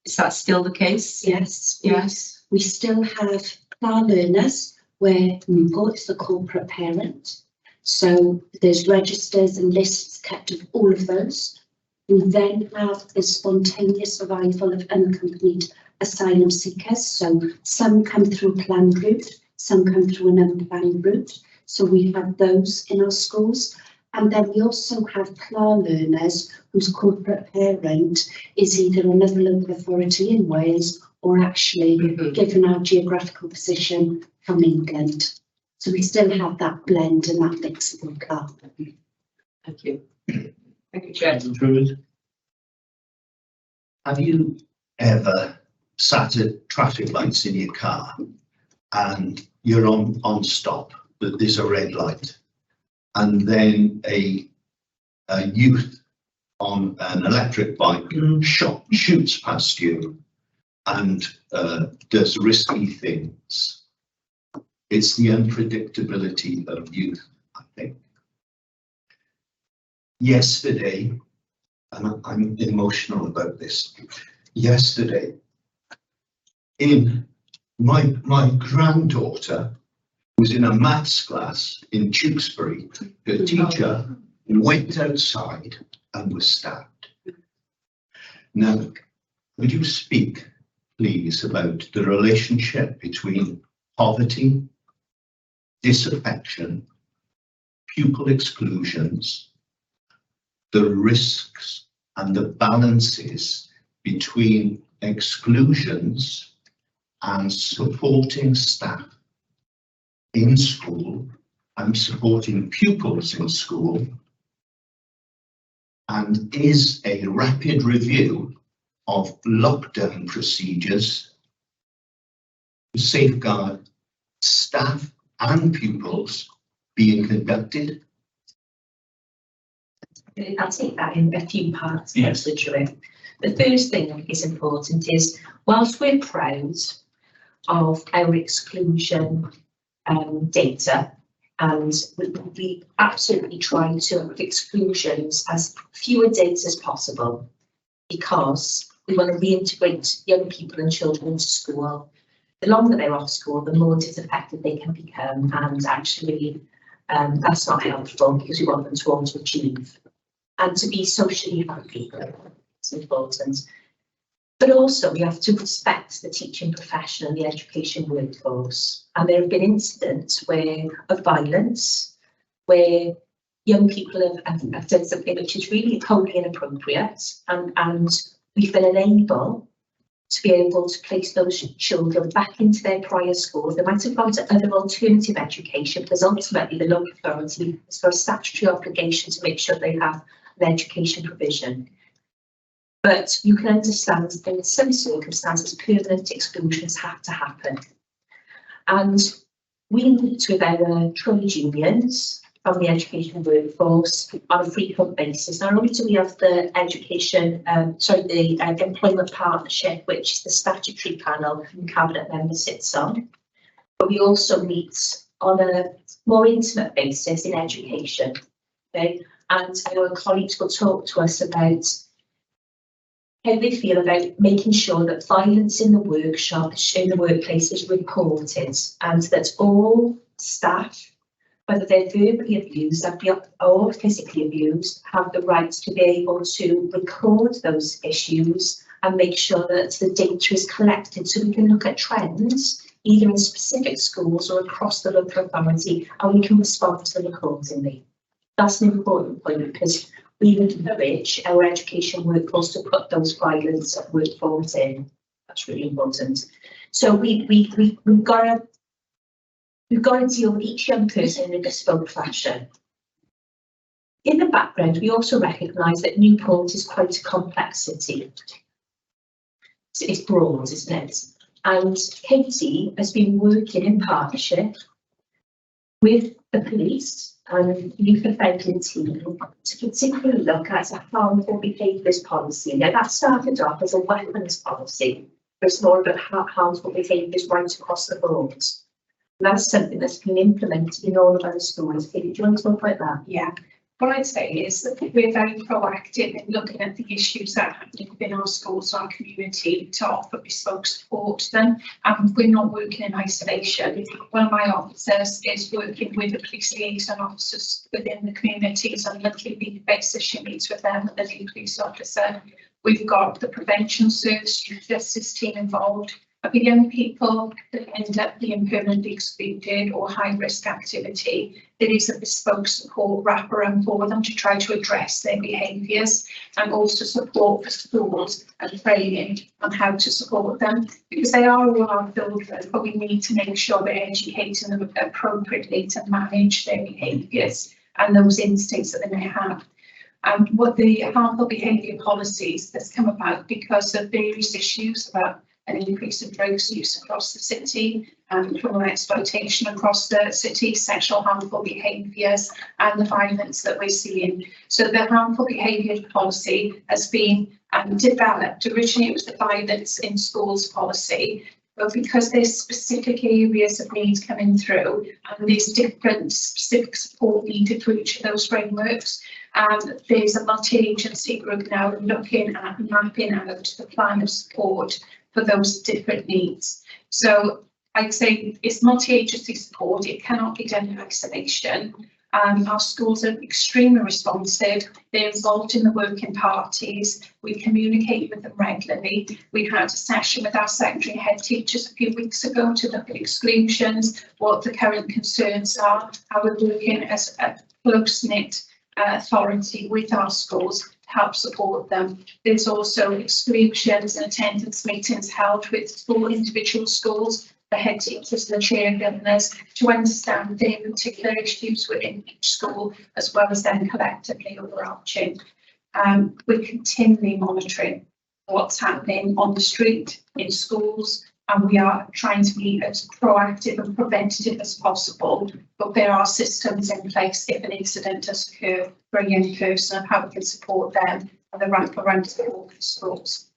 Is that still the case? Yes. Yes. We still have PLA learners where Newport is the corporate parent. So there's registers and lists kept of all of those. We then have the spontaneous arrival of unaccompanied asylum seekers. So some come through a planned route, some come through an unplanned route. So we have those in our schools. And then we also have PLA learners whose corporate parent is either another local authority in Wales or actually, given our geographical position, from England. So we still have that blend and that mix of PLA. Thank you. Thank you, Chair. Have you ever sat at traffic lights in your car and you're on stop, but there's a red light, and then a youth on an electric bike shoots past you and does risky things? It's the unpredictability of youth, I think. Yesterday, and I'm emotional about this, yesterday, in my granddaughter was in a maths class in Tewkesbury. Her teacher went outside and was stabbed. Now, would you speak, please, about the relationship between poverty, disaffection, pupil exclusions, the risks and the balances between exclusions and supporting staff in school and supporting pupils in school, and is a rapid review of lockdown procedures to safeguard staff and pupils being conducted? I'll take that in a few parts. Yes. The first thing that is important is, whilst we're proud of our exclusion data, and we absolutely try to have exclusions as fewer days as possible, because we want to reintegrate young people and children into school. The longer they're off school, the more disaffected they can become, and actually that's not helpful because we want them to want to achieve and to be socially happy. It's important. But also we have to respect the teaching profession and the education workforce. And there have been incidents of violence where young people have done something which is really wholly inappropriate, and we've been unable to be able to place those children back into their prior schools. They might have gone to other alternative education, because ultimately the local authority has got a statutory obligation to make sure they have an education provision. But you can understand that in some circumstances, permanent exclusions have to happen. And we meet with our trade unions from the education workforce on a frequent basis. Not only do we have the the employment partnership, which is the statutory panel and cabinet member sits on, but we also meet on a more intimate basis in education. Okay? And our colleagues will talk to us about how they feel about making sure that violence in the workplace is reported, and that all staff, whether they're verbally abused or physically abused, have the right to be able to record those issues and make sure that the data is collected, so we can look at trends either in specific schools or across the local authority, and we can respond to them accordingly. That's an important point because we encourage our education workforce to put those violence work forms in. That's really important. So we've got to deal with each young person in a bespoke fashion. In the background, we also recognise that Newport is quite a complex city. It's broad, isn't it? And Katie has been working in partnership with the police and youth offending team to particularly look at a harmful behaviours policy. Now that started off as a weapons policy, but it's more about harmful behaviours right across the board. And that's something that's been implemented in all of our schools. Katie, do you want to talk about that? Yeah. What I'd say is that we're very proactive in looking at the issues that are happening within our schools, our community, to offer bespoke support to them. And we're not working in isolation. One of my officers is working with the police liaison officers within the communities on a monthly basis. She meets with them, the lead police officer. We've got the prevention service, youth justice team involved. Of the young people that end up being permanently excluded or high risk activity, there is a bespoke support wraparound for them to try to address their behaviours and also support for schools and training on how to support them, because they are all our children, but we need to make sure we're educating them appropriately to manage their behaviours and those instincts that they may have. And what the harmful behaviour policies that's come about because of various issues about an increase of drugs use across the city, criminal exploitation across the city, sexual harmful behaviours and the violence that we're seeing. So the harmful behaviour policy has been developed. Originally it was the violence in schools policy, but because there's specific areas of needs coming through and there's different specific support needed for each of those frameworks, there's a multi-agency group now looking at mapping out the plan of support for those different needs. So I'd say it's multi-agency support. It cannot be done in isolation. Our schools are extremely responsive. They're involved in the working parties. We communicate with them regularly. We had a session with our secondary head teachers a few weeks ago to look at exclusions, what the current concerns are, how we're working as a close-knit authority with our schools to help support them. There's also exclusions and attendance meetings held with individual schools, the head teachers and the chair governors, to understand their particular issues within each school, as well as then collectively overarching. We're continually monitoring what's happening on the street, in schools, and we are trying to be as proactive and preventative as possible, but there are systems in place if an incident does occur for a young person of how we can support them and the wraparound support for schools.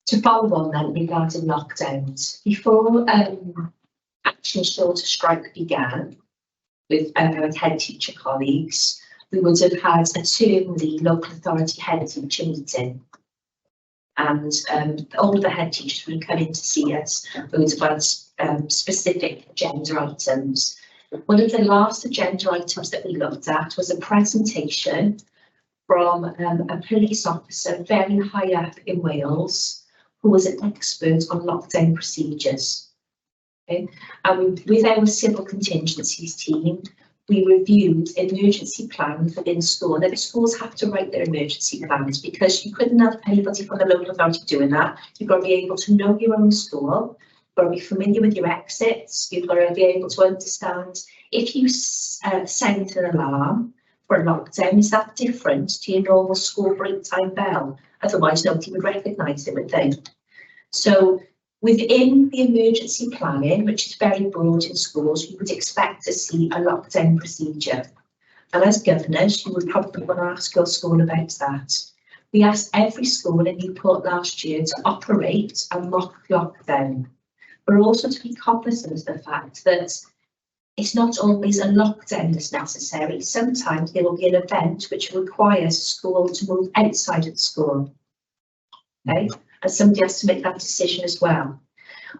To follow on then regarding lockdowns, before Action Shorter Strike began with our head teacher colleagues, we would have had a termly local authority head teacher meeting. And all the head teachers would come in to see us. We would have had specific agenda items. One of the last agenda items that we looked at was a presentation from a police officer very high up in Wales, who was an expert on lockdown procedures. Okay? And with our civil contingencies team, we reviewed emergency plans within school. Now the schools have to write their emergency plans because you couldn't have anybody from the local authority doing that. You've got to be able to know your own school, you've got to be familiar with your exits, you've got to be able to understand if you send an alarm for a lockdown, is that different to your normal school break time bell? Otherwise nobody would recognise it, would they? So within the emergency planning, which is very broad in schools, you would expect to see a lockdown procedure. And as governors, you would probably want to ask your school about that. We asked every school in Newport last year to operate a mock lockdown, but also to be cognizant of the fact that it's not always a lockdown that's necessary. Sometimes there will be an event which requires a school to move outside of the school. Okay? And somebody has to make that decision as well.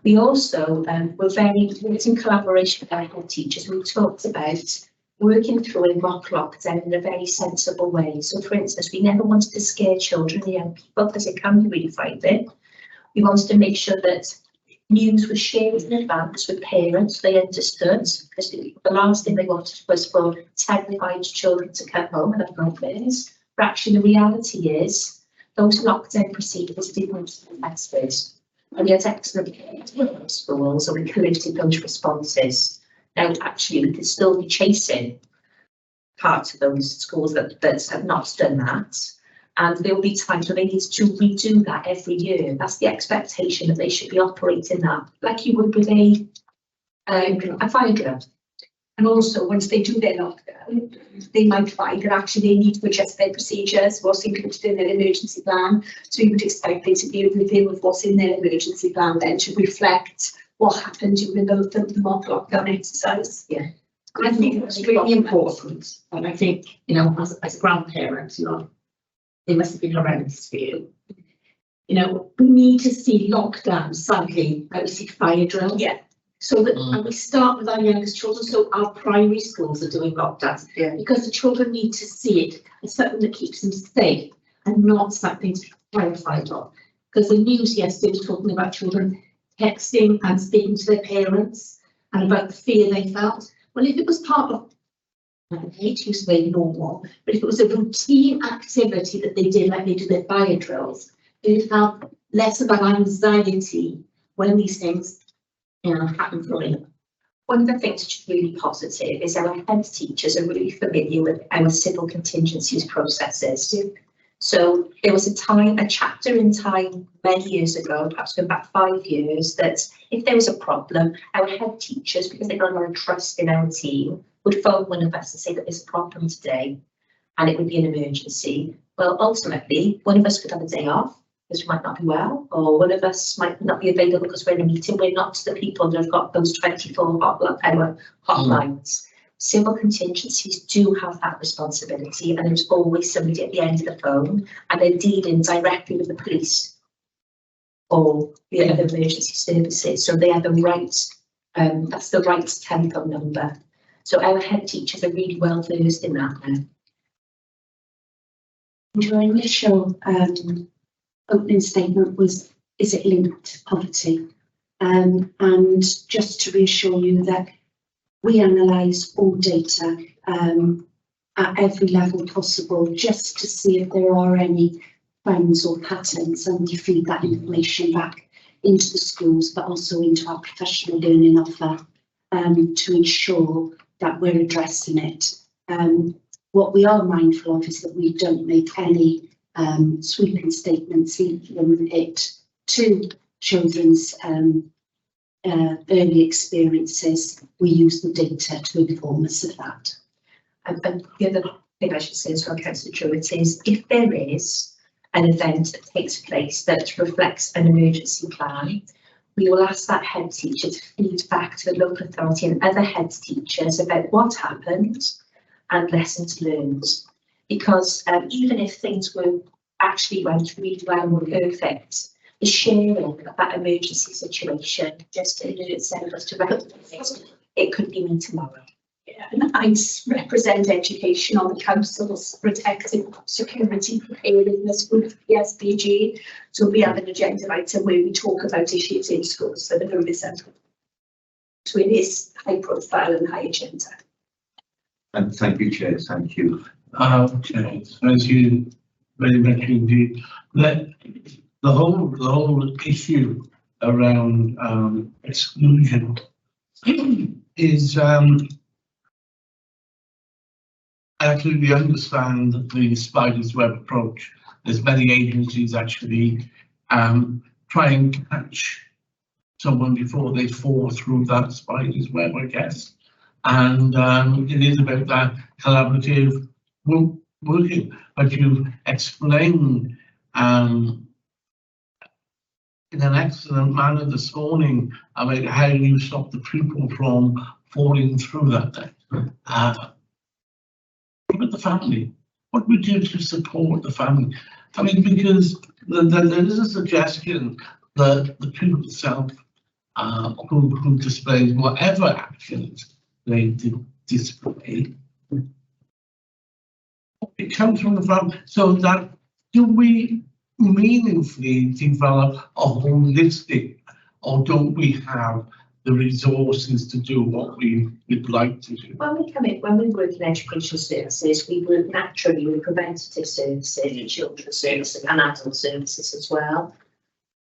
We also worked in collaboration with our head teachers. We talked about working through a mock lockdown in a very sensible way. So for instance, we never wanted to scare children and young people because it can be really frightening. We wanted to make sure that news was shared in advance with parents, they understood, because the last thing they wanted was for terrified children to come home and have nightmares. But actually the reality is, those lockdown procedures didn't affect it. And we had excellent schools, and we collated those responses. Now, actually, we could still be chasing parts of those schools that have not done that. And there will be times when they need to redo that every year. That's the expectation, that they should be operating that like you would with a fire drill. And also, once they do their lockdown, they might find that actually they need to adjust their procedures, what's included in their emergency plan. So you would expect there to be a review of what's in their emergency plan then to reflect what happened during the mock lockdown exercise. Yeah, I think it's really important. And I think, you know, as a grandparent, you know, they must have been horrendous for you. You know, we need to see lockdown, sadly, like we see fire drills. Yeah. So that, and we start with our youngest children, so our primary schools are doing lockdowns, because the children need to see it as something that keeps them safe and not something to be terrified of. Because the news yesterday was talking about children texting and speaking to their parents and about the fear they felt. Well, if it was part of, I hate to use the word normal, but if it was a routine activity that they did, like they do their fire drills, they'd have less of an anxiety when these things, you know, happen for them. One of the things which is really positive is our head teachers are really familiar with our civil contingencies processes. So there was a chapter in time many years ago, perhaps going back 5 years, that if there was a problem, our head teachers, because they got a lot of trust in our team, would phone one of us and say that there's a problem today and it would be an emergency. Well, ultimately, one of us could have a day off because we might not be well, or one of us might not be available because we're in a meeting. We're not the people that have got those 24-hour hotlines. Civil contingencies do have that responsibility, and there's always somebody at the end of the phone, and they're dealing directly with the police or the other emergency services. So they have the right, that's the right telephone number. So our head teachers are really well versed in that now. Your initial opening statement was, is it linked to poverty? And just to reassure you that we analyse all data at every level possible, just to see if there are any trends or patterns, and we feed that information back into the schools, but also into our professional learning offer to ensure that we're addressing it. What we are mindful of is that we don't make any sweeping statements linking it to children's early experiences. We use the data to inform us of that. And the other thing I should say as well, Councillor Jewett, is if there is an event that takes place that reflects an emergency plan, we will ask that head teacher to feed back to the local authority and other head teachers about what happened and lessons learned. Because even if things actually went really well and were perfect, the sharing of that emergency situation just to alert some of us to recognise it could be me tomorrow. Yeah, and I represent education on the council's protective security preparedness group, the SPG. So we have an agenda item where we talk about issues in schools that are going to be sent. So it is high profile and high agenda. And thank you, Chair. Thank you. Okay, thank you very much indeed. The whole issue around exclusion is I absolutely understand the spider's web approach. There's many agencies actually try and catch someone before they fall through that spider's web, I guess. And it is about that collaborative working, but you explained in an excellent manner this morning about how you stop the pupil from falling through that. With the family, what we do to support the family? I mean, because there is a suggestion that the pupil itself who displays whatever actions they display, it comes from the family. So that do we meaningfully develop a holistic or don't we have the resources to do what we would like to do? When we work in education services, we work naturally with preventative services, children's services and adult services as well.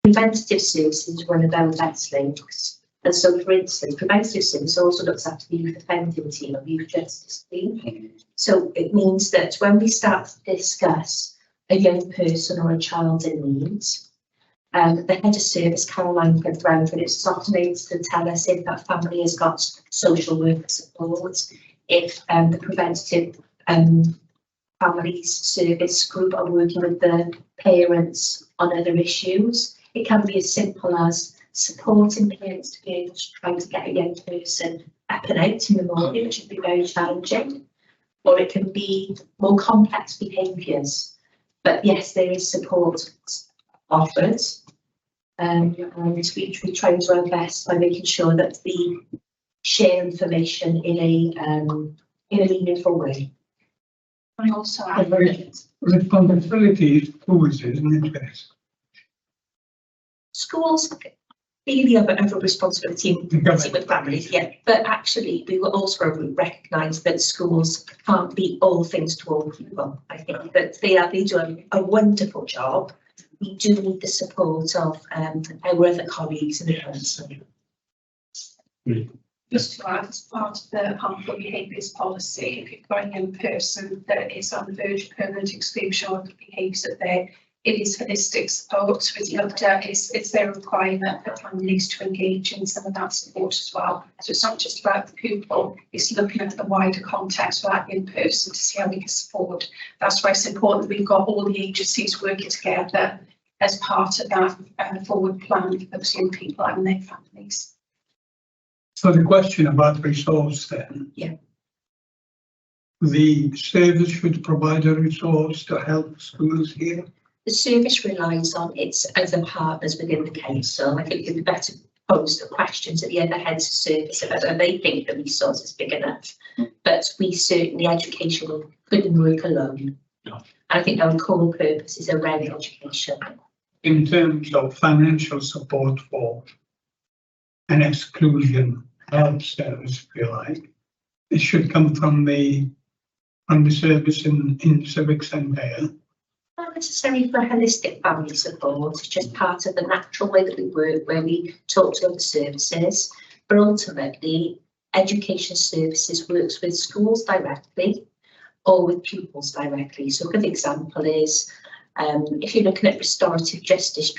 Preventative services is one of our best links. And so, for instance, preventative services also looks after the youth offending team or youth justice team. So it means that when we start to discuss a young person or a child in need, the head of service, Caroline Brownford, is often able to tell us if that family has got social worker support, if the preventative families service group are working with the parents on other issues. It can be as simple as supporting parents to be able to try to get a young person up and out in the morning, which would be very challenging, or it can be more complex behaviours. But yes, there is support offered, and we try to do our best by making sure that we share information in a meaningful way. I also Responsibility is always, isn't it? Schools really have a responsibility with families, yeah, but actually we will also recognise that schools can't be all things to all people. I think that they do a wonderful job. We do need the support of our other colleagues in the council. Just to add, as part of the harmful behaviours policy, if you've got a young person that is on the verge of permanent exclusion or behaves at their, it is holistic support. It's looked at, it's their requirement for families to engage in some of that support as well. So it's not just about the pupil, it's looking at the wider context for that young person to see how we can support. That's why it's important that we've got all the agencies working together as part of that forward plan for those young people and their families. So the question about resource then. Yeah. The service should provide a resource to help schools here. The service relies on its other partners within the council. I think it would be better to pose the questions at the other heads of service about whether they think the resource is big enough. But we certainly, education couldn't work alone. No. I think our core purpose is around education. In terms of financial support for an exclusion help service, if you like, it should come from the service in civic centre. Not necessarily for holistic family support, it's just part of the natural way that we work, where we talk to other services. But ultimately, education services works with schools directly or with pupils directly. So a good example is if you're looking at restorative justice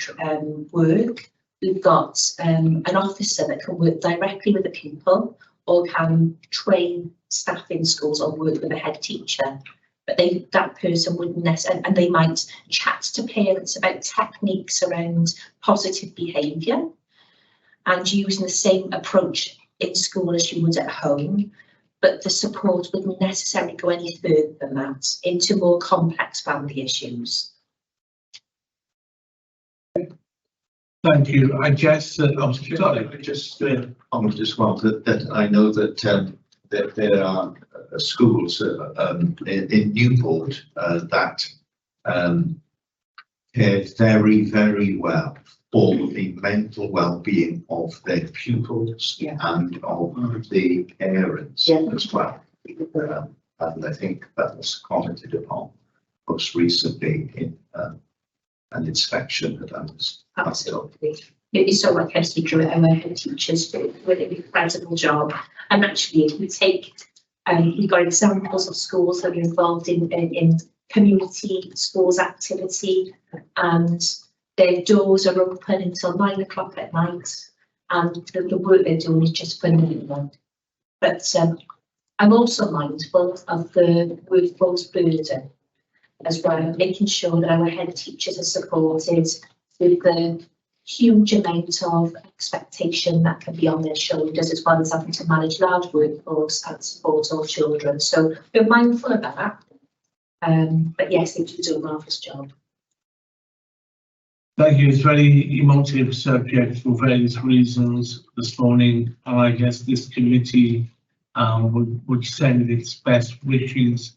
work, we've got an officer that can work directly with a pupil or can train staff in schools or work with a head teacher. But that person wouldn't necessarily, and they might chat to parents about techniques around positive behaviour and using the same approach in school as you would at home. But the support wouldn't necessarily go any further than that into more complex family issues. Thank you. I guess I'm sorry. I just comment as well that I know that that there are schools in Newport that care very, very well for the mental well-being of their pupils and of the parents as well. And I think that was commented upon most recently in an inspection that I was. Absolutely. It's so much as we drew it, our head teachers do an incredible job. And actually, if we take, we've got examples of schools that are involved in community schools activity, and their doors are open until 9 o'clock at night, and the work they're doing is just phenomenal. But I'm also mindful of the workforce burden as well, making sure that our head teachers are supported with the huge amount of expectation that can be on their shoulders, as well as having to manage large workforce and support all children. So we're mindful of that. But yes, they do a marvellous job. Thank you. It's a very emotive subject for various reasons this morning, and I guess this committee would send its best wishes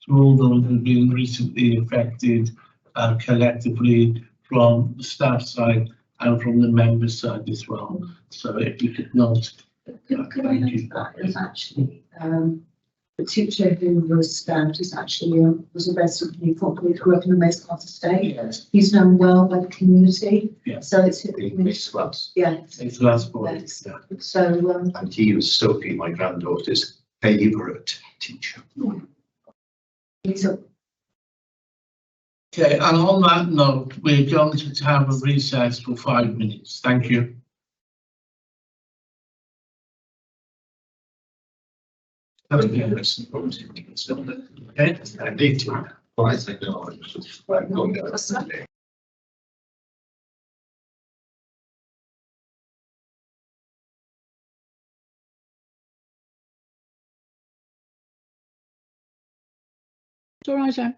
to all those who have been recently affected collectively from the staff side and from the member side as well. So if you could not, Could I mention that there's actually, the teacher who was stabbed is actually, was a resident of Newport, who grew up in the most part of the state. yes, He's known well by the community. Yes. So it's, Miss Clubs. yeah, it's last point. yes. Yeah. So, And he was Sophie, my granddaughter's favourite teacher. he's a Okay, and on that note, we're going to have a recess for 5 minutes. Thank you. Okay. I need to. Well, I think no, it's just like going down Sunday. It's all right, Anne.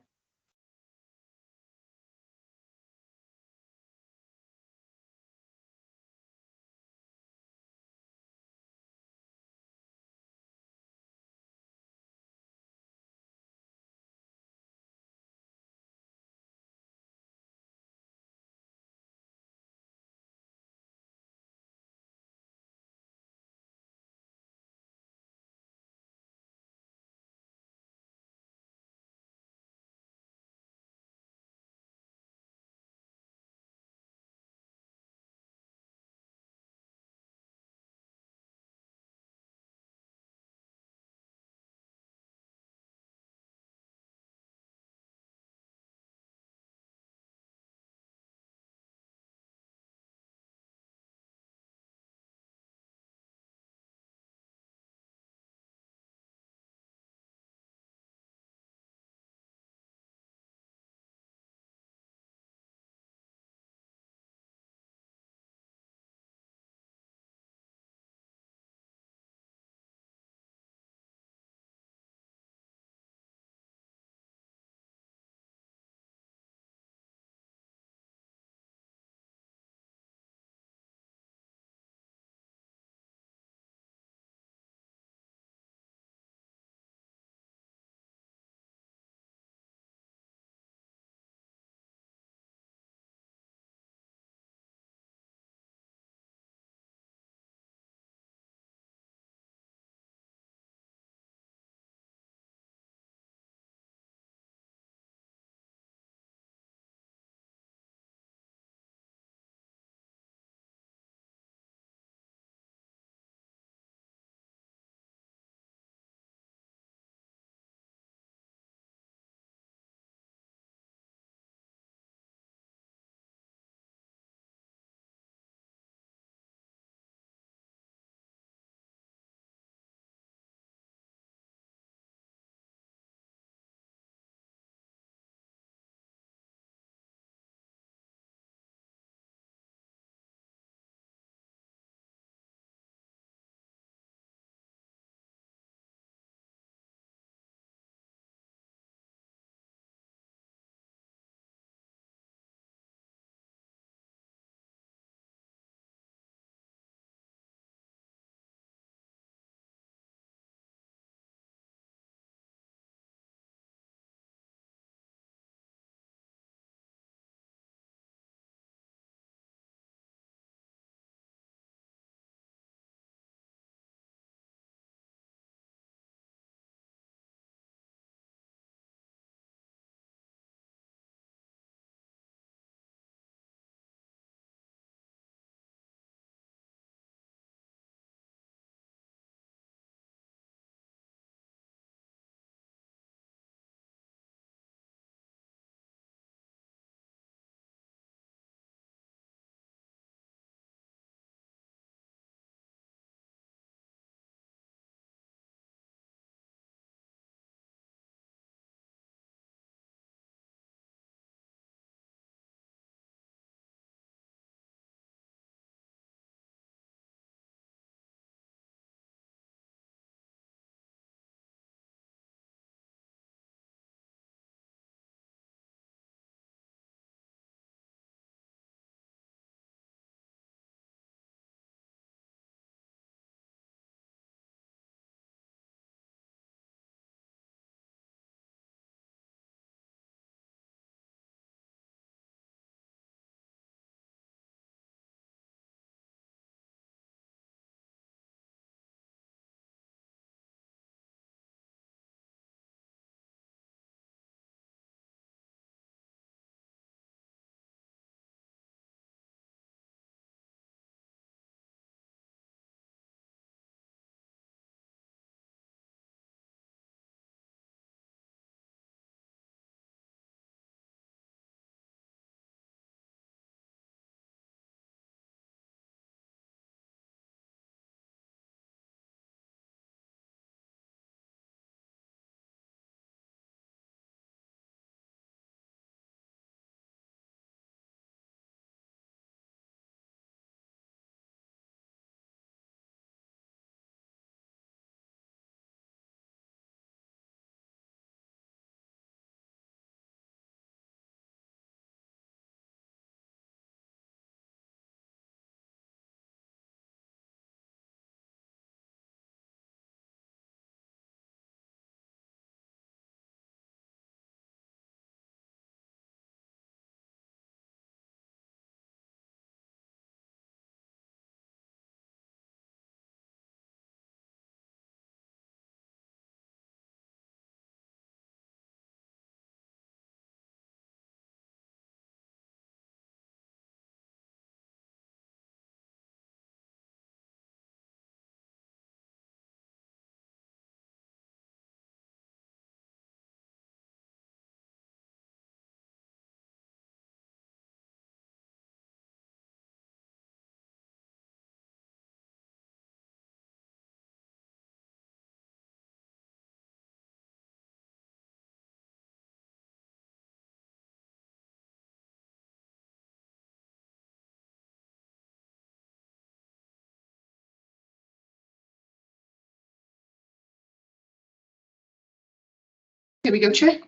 Here we go, Chair.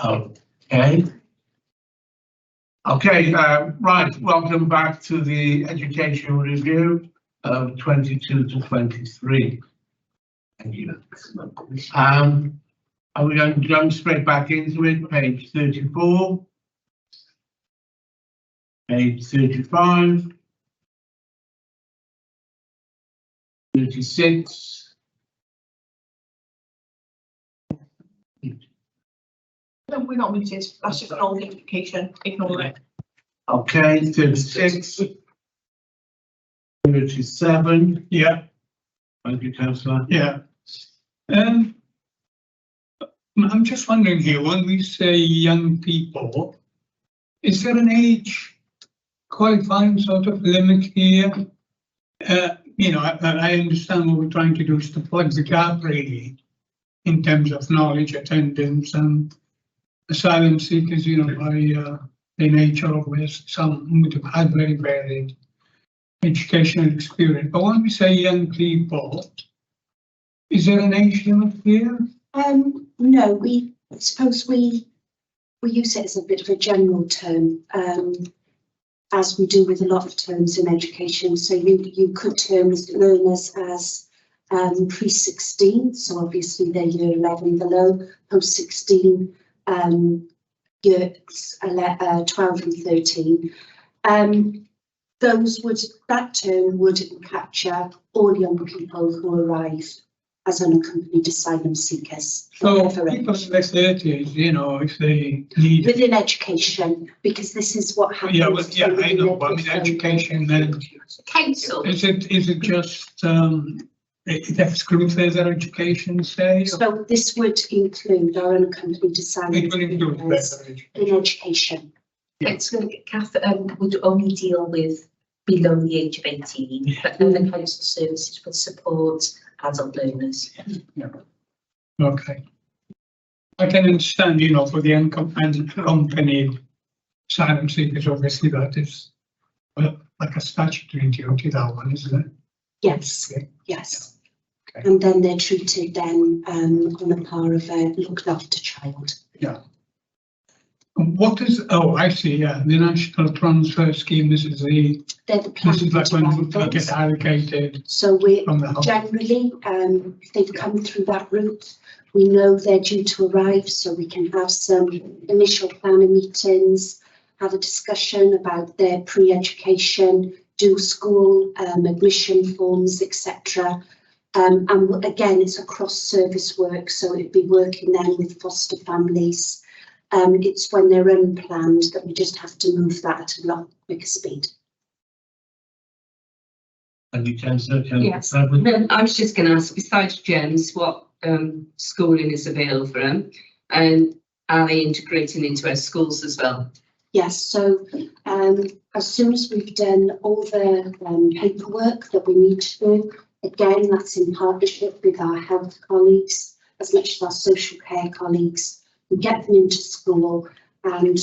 Okay. Okay, right, welcome back to the education review of 22 to 23. Thank you. Are we going to jump straight back into it? Page 34. Page 35. 36. No, we're not muted. That's just an old notification. Ignore it. Okay, 36. 37. Yeah, Thank you, councillor. yeah. I'm just wondering here, when we say young people, is there an age qualifying sort of limit here? You know, I understand what we're trying to do is to plug the gap really in terms of knowledge, attendance, and asylum seekers, you know, by their nature of this, some would have had very varied educational experience. But when we say young people, is there an age limit here? No, I suppose we use it as a bit of a general term, as we do with a lot of terms in education. So you could term learners as pre-16, so obviously they're year 11 below, post-16, years 12 and 13. That term would capture all young people who arrive as unaccompanied asylum seekers. So people in their 30s, you know, if they need within education, because this is what happens. Yeah, well, yeah, I know, but I mean education then Council. is it just it excludes further education, say? So this would include our unaccompanied asylum It will include seekers further education. in education. It's going to Kath would only deal with below the age of 18, but then the council services would support adult learners. Yeah. Okay. I can understand, you know, for the unaccompanied asylum seekers, obviously that is like a statutory duty, that one, isn't it? Yes, Okay. yes. Okay. And then they're treated then on a par of a looked after child. Yeah. And what is, oh, I see, yeah, the National Transfer Scheme, this is They're the plan. this is like when they get allocated So we from the home. generally, if they've come through that route, we know they're due to arrive, so we can have some initial planning meetings, have a discussion about their pre-education, do school admission forms, etc. And again, it's a cross-service work, so it'd be working then with foster families. It's when they're unplanned that we just have to move that at a lot quicker speed. And you can Yes. I was just going to ask, besides GEMS, what schooling is available for them, and are they integrating into our schools as well? Yes, so as soon as we've done all the paperwork that we need to do, again, that's in partnership with our health colleagues, as much as our social care colleagues. We get them into school, and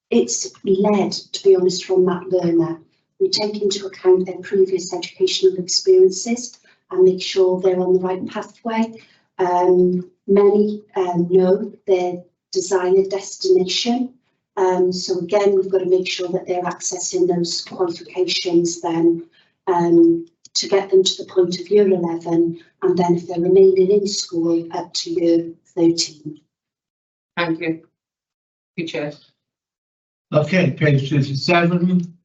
it's led, to be honest, from that learner. We take into account their previous educational experiences and make sure they're on the right pathway. Many know their desired destination. So again, we've got to make sure that they're accessing those qualifications then to get them to the point of year 11, and then if they're remaining in school up to year 13. Thank you. Good chair. Okay, page 37.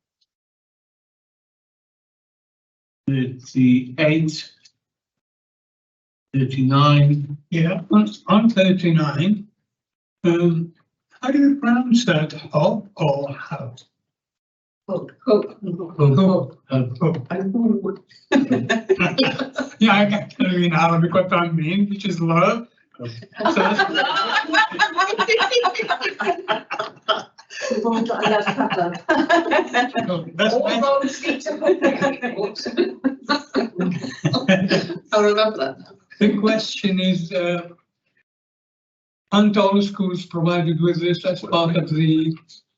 38. 39. Yeah, on 39. How do you pronounce that? Hope or how? Hope. Hope. Yeah, I can tell you in Arabic what I mean, which is love. We've all got a love cover. All roads lead to I remember that. The question is, aren't all schools provided with this as part of the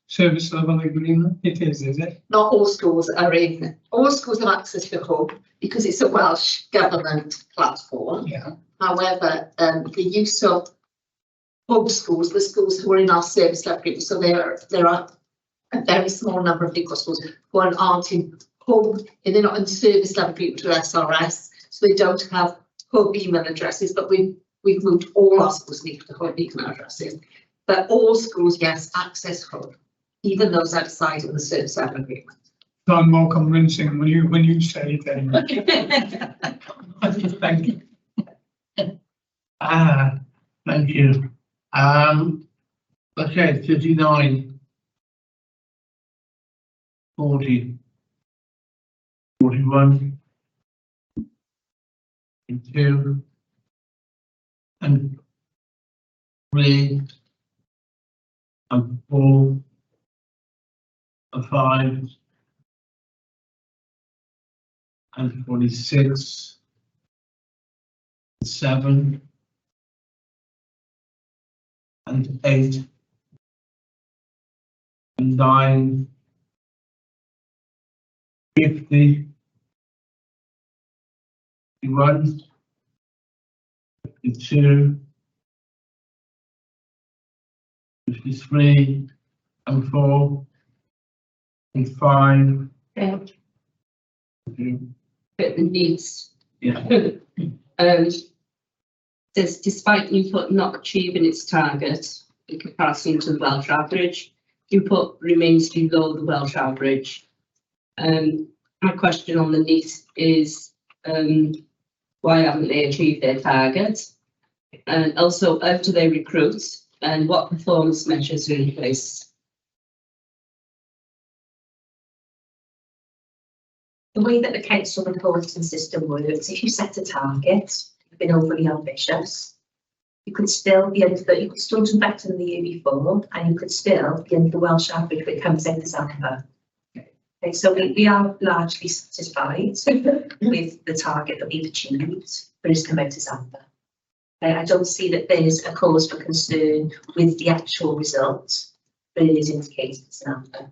service level agreement? It is it? Not all schools are in. All schools have access to Hub because it's a Welsh government platform. Yeah. However, the use of hub schools, the schools who are in our service level group. So there are a very small number of Newport schools who aren't in hub, they're not in service level group to SRS, so they don't have hub email addresses, but we've moved all our schools to hub email addresses. But all schools, yes, access hub, even those outside of the service level agreement. Sound more convincing when you say it then. Thank you. Thank you. Okay, 39, 40, 41, 2, and 3, and 4, and 5, and 46, and 7, and 8, and 9, 50, 51, 52, 53, and 4, and 5. Yeah. But the needs. Yeah. Says despite Newport not achieving its target in comparison to the Welsh average, Newport remains below the Welsh average. My question on the needs is why haven't they achieved their target? And also, how do they recruit? And what performance measures are in place? The way that the council reporting system works, if you set a target, you've been overly ambitious, you could still be under you could still do better than the year before, and you could still be under the Welsh average when it comes in December. Okay, so we are largely satisfied with the target that we've achieved for us to come out December. I don't see that there's a cause for concern with the actual results, but it is indicated December.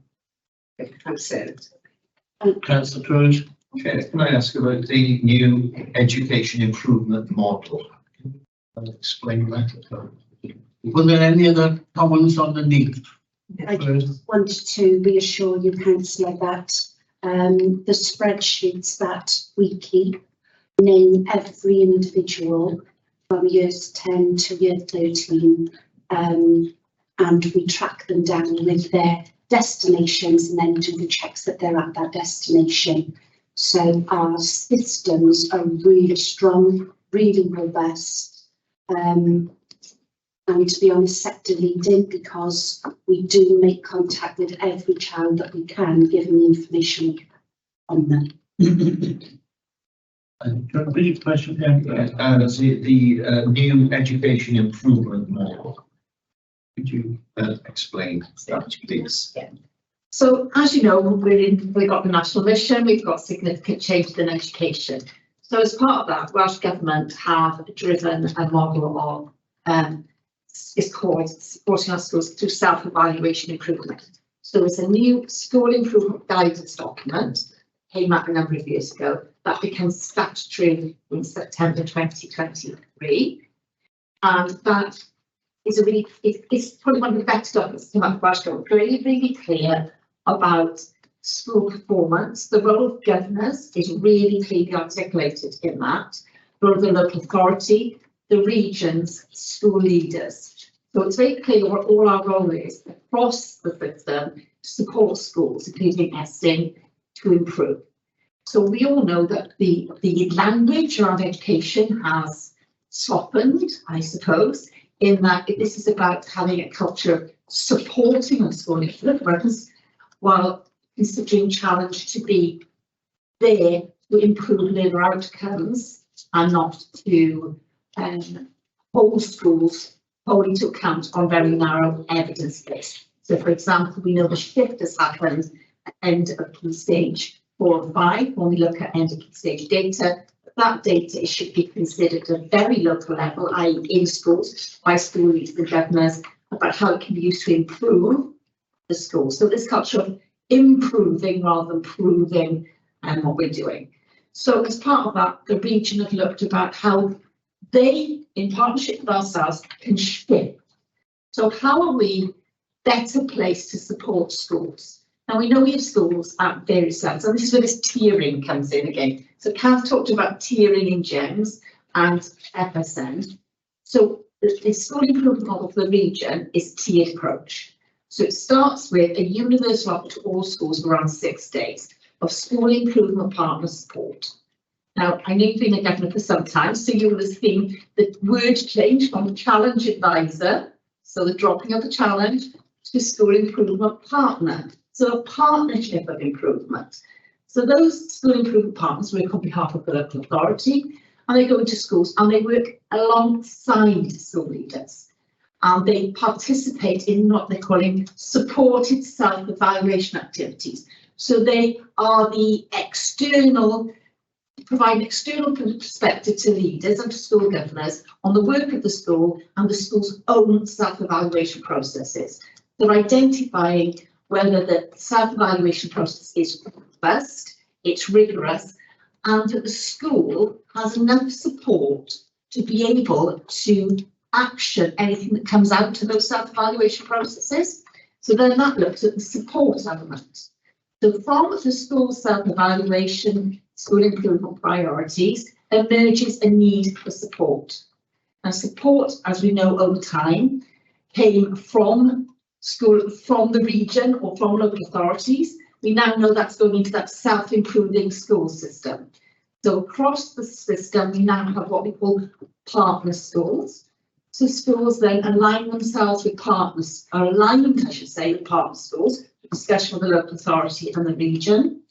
Councillor Cruz. Chair, can I ask about the new education improvement model? Can you explain that? Were there any other comments on the need? I just wanted to reassure you, councillor, that the spreadsheets that we keep name every individual from years 10 to year 13, and we track them down with their destinations and then do the checks that they're at that destination. So our systems are really strong, really robust, and to be honest, sector leading, because we do make contact with every child that we can, given the information on them. The question the new education improvement model. Could you explain that, please? Yeah. So as you know, we've got the national mission, we've got significant changes in education. So as part of that, Welsh Government have driven a model of it's called supporting our schools through self-evaluation improvement. So it's a new school improvement guidance document, came out a number of years ago, that becomes statutory in September 2023. And that is it's probably one of the better documents to come out of Welsh Government, really clear about school performance. The role of governors is really clearly articulated in that. The role of the local authority, the regions, school leaders. So it's very clear what all our role is across the system to support schools, including testing, to improve. So we all know that the language around education has softened, I suppose, in that this is about having a culture of supporting our school improvements while considering challenge to be there to improve their outcomes and not to hold schools wholly to account on very narrow evidence base. So, for example, we know the shift has happened at end of key stage 4 and 5 when we look at end of key stage data. That data should be considered at a very local level, i.e. in schools, by school leaders and governors, about how it can be used to improve the school. So this culture of improving rather than proving what we're doing. So as part of that, the region have looked about how they, in partnership with ourselves, can shift So how are we better placed to support schools? Now we know we have schools at various levels, and this is where this tiering comes in again. So Cath talked about tiering in GEMS and FSN. So the school improvement model for the region is tiered approach. So it starts with a universal offer to all schools of around 6 days of school improvement partner support. Now, I know you've been a governor for some time, so you will have seen the word change from challenge advisor, so the dropping of the challenge, to school improvement partner. So a partnership of improvement. So those school improvement partners work on behalf of the local authority, and they go into schools and they work alongside school leaders. And they participate in what they're calling supported self-evaluation activities. So they are the external, provide external perspective to leaders and to school governors on the work of the school and the school's own self-evaluation processes. They're identifying whether the self-evaluation process is robust, it's rigorous, and that the school has enough support to be able to action anything that comes out of those self-evaluation processes. So then that looks at the support element. So from the school's self-evaluation, school improvement priorities, emerges a need for support. And support, as we know over time, came from the region or from local authorities. We now know that's going into that self-improving school system. So across the system, we now have what we call partner schools. So schools then align themselves with partners, are aligned, I should say, with partner schools, discussion with the local authority and the region.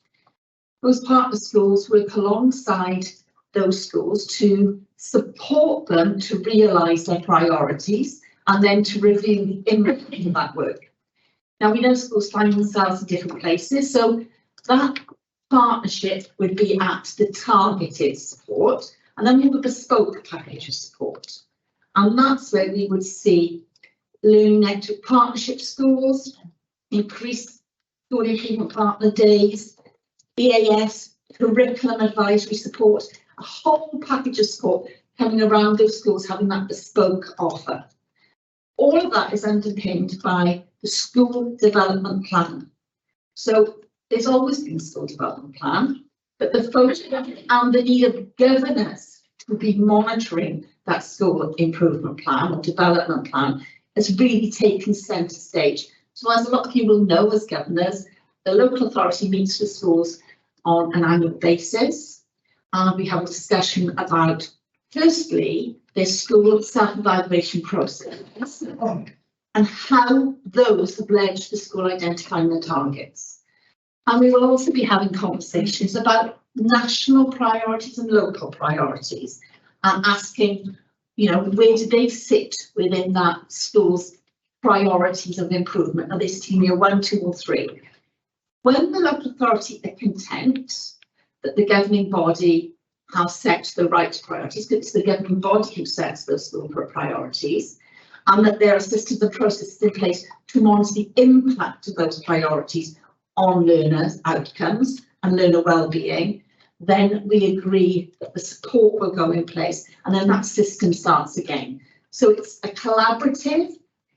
Those partner schools work alongside those schools to support them to realise their priorities and then to review the impact of that work. Now we know schools find themselves in different places, so that partnership would be at the targeted support, and then we have a bespoke package of support. And that's where we would see learning network partnership schools, increased school improvement partner days, EAS, curriculum advisory support, a whole package of support coming around those schools having that bespoke offer. All of that is underpinned by the school development plan. So there's always been a school development plan, but the focus and the need of governors to be monitoring that school improvement plan or development plan has really taken centre stage. So as a lot of you will know as governors, the local authority meets with schools on an annual basis, and we have a discussion about, firstly, their school self-evaluation process and how those have led to the school identifying their targets. And we will also be having conversations about national priorities and local priorities and asking, you know, where do they sit within that school's priorities of improvement? Are they sitting year 1, 2 or 3? When the local authority are content that the governing body have set the right priorities, because it's the governing body who sets those school priorities, and that there are systems and processes in place to monitor the impact of those priorities on learners' outcomes and learner well-being, then we agree that the support will go in place, and then that system starts again. So it's a collaborative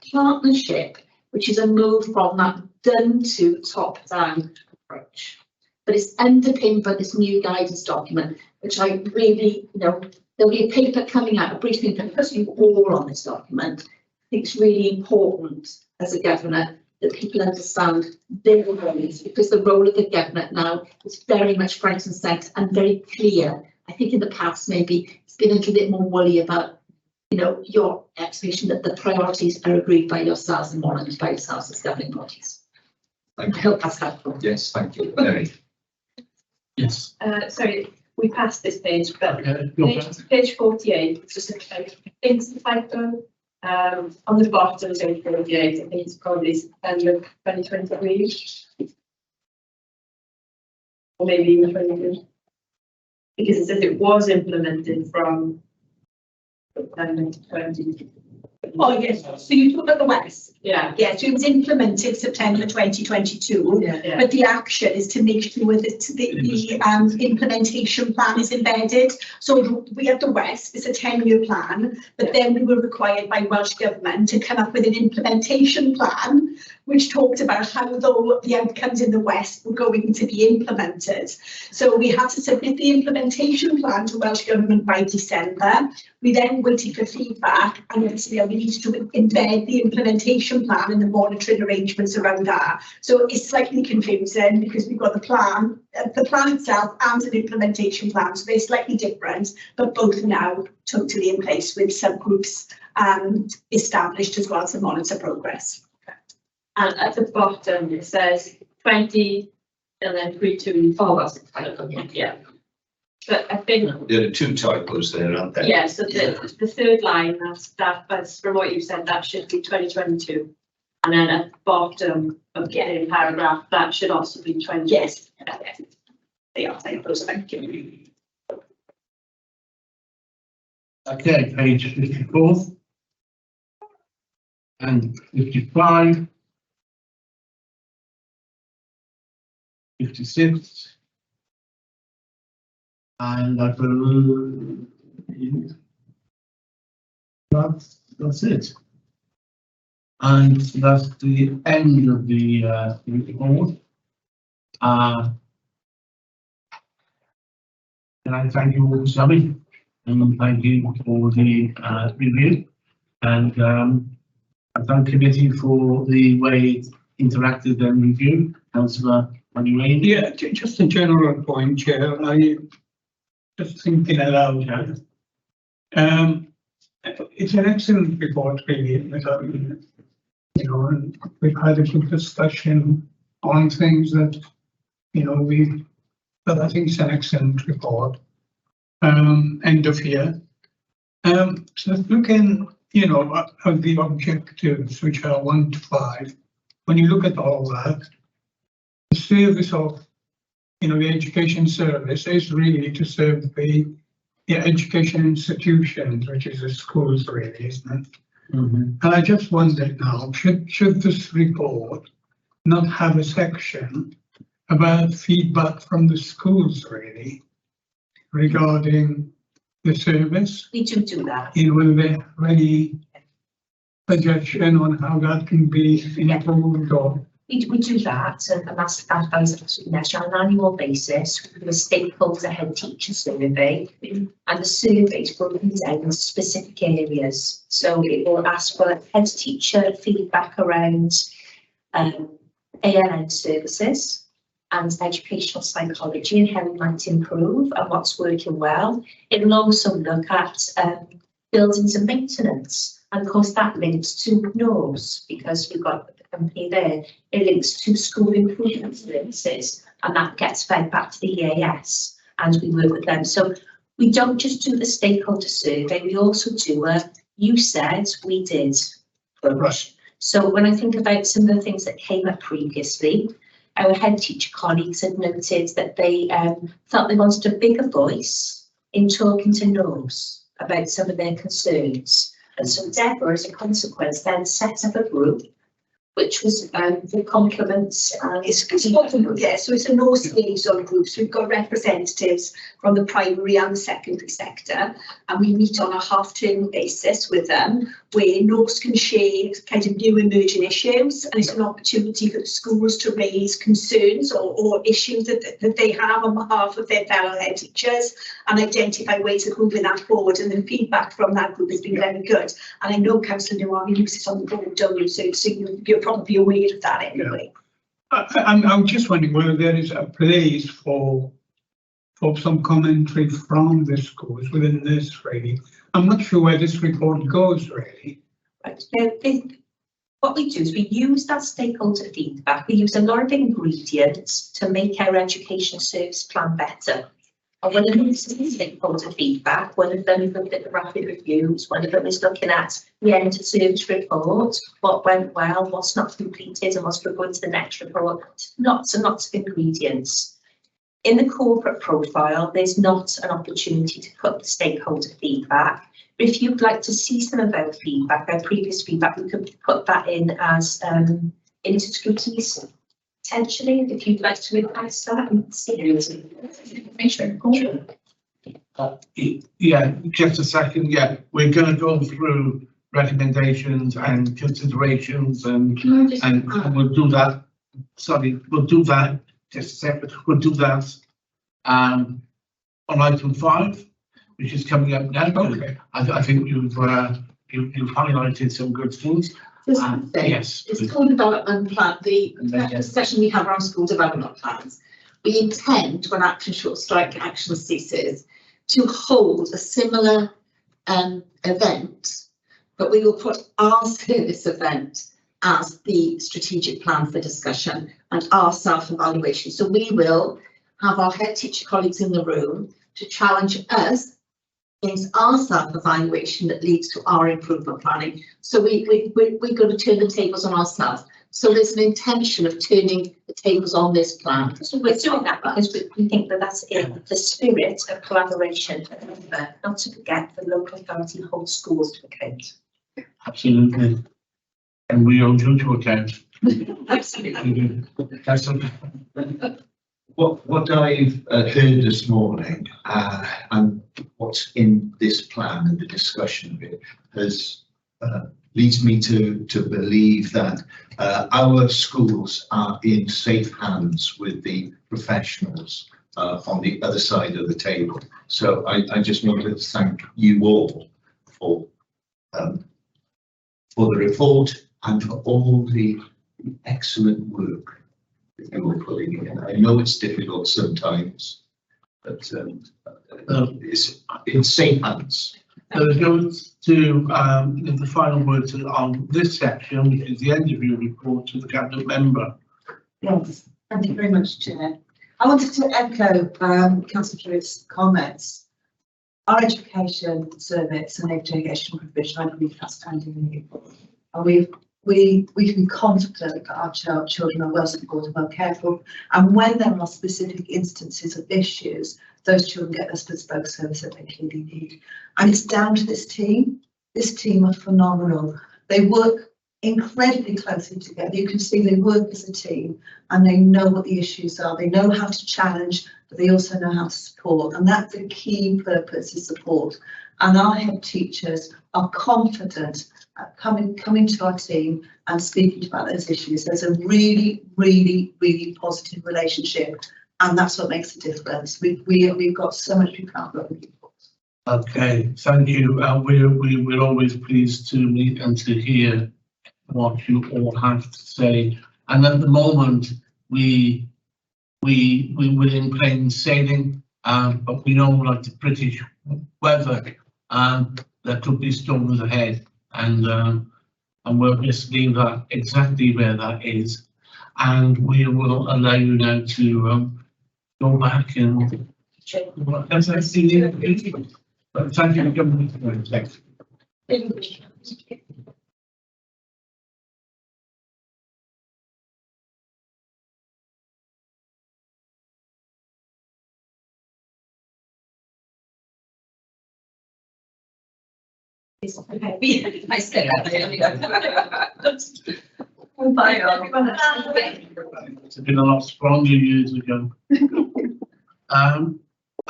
partnership, which is a move from that done to top-down approach. But it's underpinned by this new guidance document, which I really, you know, there'll be a paper coming out, a briefing paper for you all on this document. I think it's really important as a governor that people understand their roles, because the role of the governor now is very much front and centre and very clear. I think in the past maybe it's been a little bit more woolly about, you know, your expectation that the priorities are agreed by yourselves and monitored by yourselves as governing bodies. Thank you. I hope that's helpful. Yes, thank you. Mary. Yes. Sorry, we passed this page, but Okay, page 48, it's just a it's the typo. On the bottom of page 48, I think it's probably September 2023. Or maybe even 22. Because it says it was implemented from September 2023. Oh, yes, so you talk about the West. Yeah. Yes, so it was implemented September 2022, Yeah. but the action is to make sure that the implementation plan is embedded. So we at the West, it's a 10-year plan, but then we were required by Welsh Government to come up with an implementation plan, which talked about how though the outcomes in the West were going to be implemented. So we had to submit the implementation plan to Welsh Government by December. We then waited for feedback, and obviously we needed to embed the implementation plan and the monitoring arrangements around that. So it's slightly confusing because we've got the plan itself and an implementation plan, so they're slightly different, but both now totally in place with subgroups established as well to monitor progress. And at the bottom, it says 20 and then 3, 2, 4. Yeah. But I think. There are 2 typos there, aren't there? Yeah, so the third line, that's from what you said, that should be 2022. And then at the bottom of the paragraph, that should also be 20. Yes. They are typos, thank you. Okay, page 54 and 55, 56, and I believe that's it. And that's the end of the report. And I thank you all for coming, and thank you for the review, and I thank committee for the way it interacted and reviewed. Councillor Money. Yeah, just a general point, Chair. I just thinking aloud here. It's an excellent report, really. You know, and we've had a good discussion on things that, you know, but I think it's an excellent report. End of year. So looking, you know, at the objectives, which are 1 to 5, when you look at all that, the service of, you know, the education service is really to serve the education institutions, which is the schools, really, isn't it? And I just wondered now, should this report not have a section about feedback from the schools, really, regarding the service? We do that. You know, will they have any suggestion on how that can be improved or? We do that, and that's absolutely necessary on an annual basis. We do a stakeholder head teacher survey, and the survey is broken down into specific areas. So it will ask for head teacher feedback around ALN services and educational psychology and how we might improve and what's working well. It will also look at buildings and maintenance, and of course that links to NOS because we've got company there. It links to school improvement services, and that gets fed back to the EAS, and we work with them. So we don't just do the stakeholder survey, we also do a you said, we did. Right. So when I think about some of the things that came up previously, our head teacher colleagues had noted that they felt they wanted a bigger voice in talking to NOS about some of their concerns. And so Deborah, as a consequence, then set up a group which was the compliments and so it's a NOS liaison group. So we've got representatives from the primary and the secondary sector, and we meet on a half-term basis with them, where NOS can share kind of new emerging issues, and it's an opportunity for the schools to raise concerns or issues that they have on behalf of their fellow head teachers and identify ways of moving that forward. And the feedback from that group has been very good. And I know Councillor Nawami uses on the board, don't you? So you're probably aware of that anyway. I'm just wondering whether there is a place for some commentary from the schools within this, really. I'm not sure where this report goes, really. Right. What we do is we use that stakeholder feedback. We use a lot of ingredients to make our education service plan better. And one of them is stakeholder feedback, one of them is looking at the rapid reviews, one of them is looking at the end of service report, what went well, what's not completed, and what's going to the next report. Lots and lots of ingredients. In the corporate profile, there's not an opportunity to put the stakeholder feedback If you'd like to see some of our feedback, our previous feedback, we could put that in as into scrutiny potentially, if you'd like to request that and see information. Yeah, just a second. Yeah, we're going to go through recommendations and considerations, and we'll do that. Sorry, we'll do that just a second. We'll do that on item 5, which is coming up now. Okay. I think you've highlighted some good things. Yes, it's school development plan, the session we have around school development plans. We intend, when action short strike action ceases, to hold a similar event, but we will put our service event as the strategic plan for discussion and our self-evaluation. So we will have our head teacher colleagues in the room to challenge us against our self-evaluation that leads to our improvement planning. So we're going to turn the tables on ourselves. So there's an intention of turning the tables on this plan. So we're doing that because we think that that's in the spirit of collaboration, not to forget the local authority holds schools to account. Absolutely. And we hold you to account. Absolutely. What I've heard this morning and what's in this plan and the discussion of it has leads me to believe that our schools are in safe hands with the professionals on the other side of the table. So I just wanted to thank you all for the report and for all the excellent work that you are putting in. I know it's difficult sometimes, but it's in safe hands. Goes to the final words on this section, which is the end of your report, to the cabinet member. Yes, thank you very much, Chair. I wanted to echo Councillor Druitt's comments. Our education service and education provision, I believe, outstanding, and we can be confident that our children are well supported, well cared for, and when there are specific instances of issues, those children get this bespoke service that they clearly need. And it's down to this team. This team are phenomenal. They work incredibly closely together. You can see they work as a team and they know what the issues are. They know how to challenge, but they also know how to support. And that's the key purpose, is support. And our head teachers are confident at coming to our team and speaking about those issues. There's a really, really, really positive relationship. And that's what makes a difference. We've got so much to be proud of. Okay, thank you. We're always pleased to meet and to hear what you all have to say. And at the moment, we're in plain sailing, but we know, like the British weather, there could be storms ahead, and we'll just leave that exactly where that is, and we will allow you now to go back and as I see you. But thank you for coming. Thanks. I said It's been a lot stronger years ago.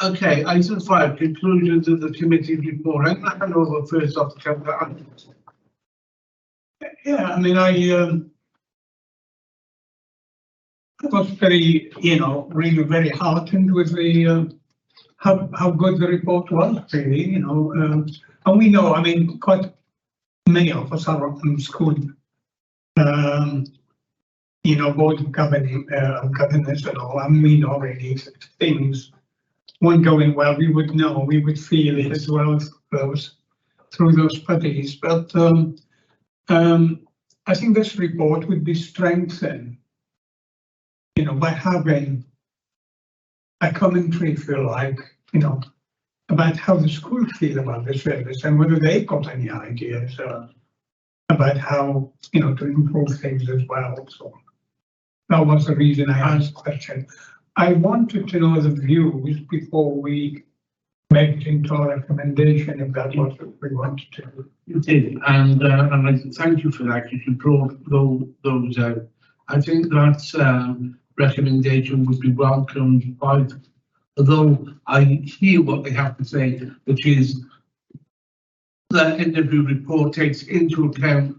Okay, item 5, conclusions of the committee report. I'm going to hand over first off to Councillor. Yeah, I mean, I was very, really very heartened with the how good the report was, really, and we know, I mean, quite many of us are on school, board of governors and all, and we know really things weren't going well. We would know, we would feel it as well as through those studies. But I think this report would be strengthened, by having a commentary, if you like, about how the school feel about the service and whether they've got any ideas about how, to improve things as well. So that was the reason I asked the question. I wanted to know the views before we make it into a recommendation if that's what we want to do. You did, and I thank you for that, because you brought those out. I think that recommendation would be welcomed by, although I hear what they have to say, which is the interview report takes into account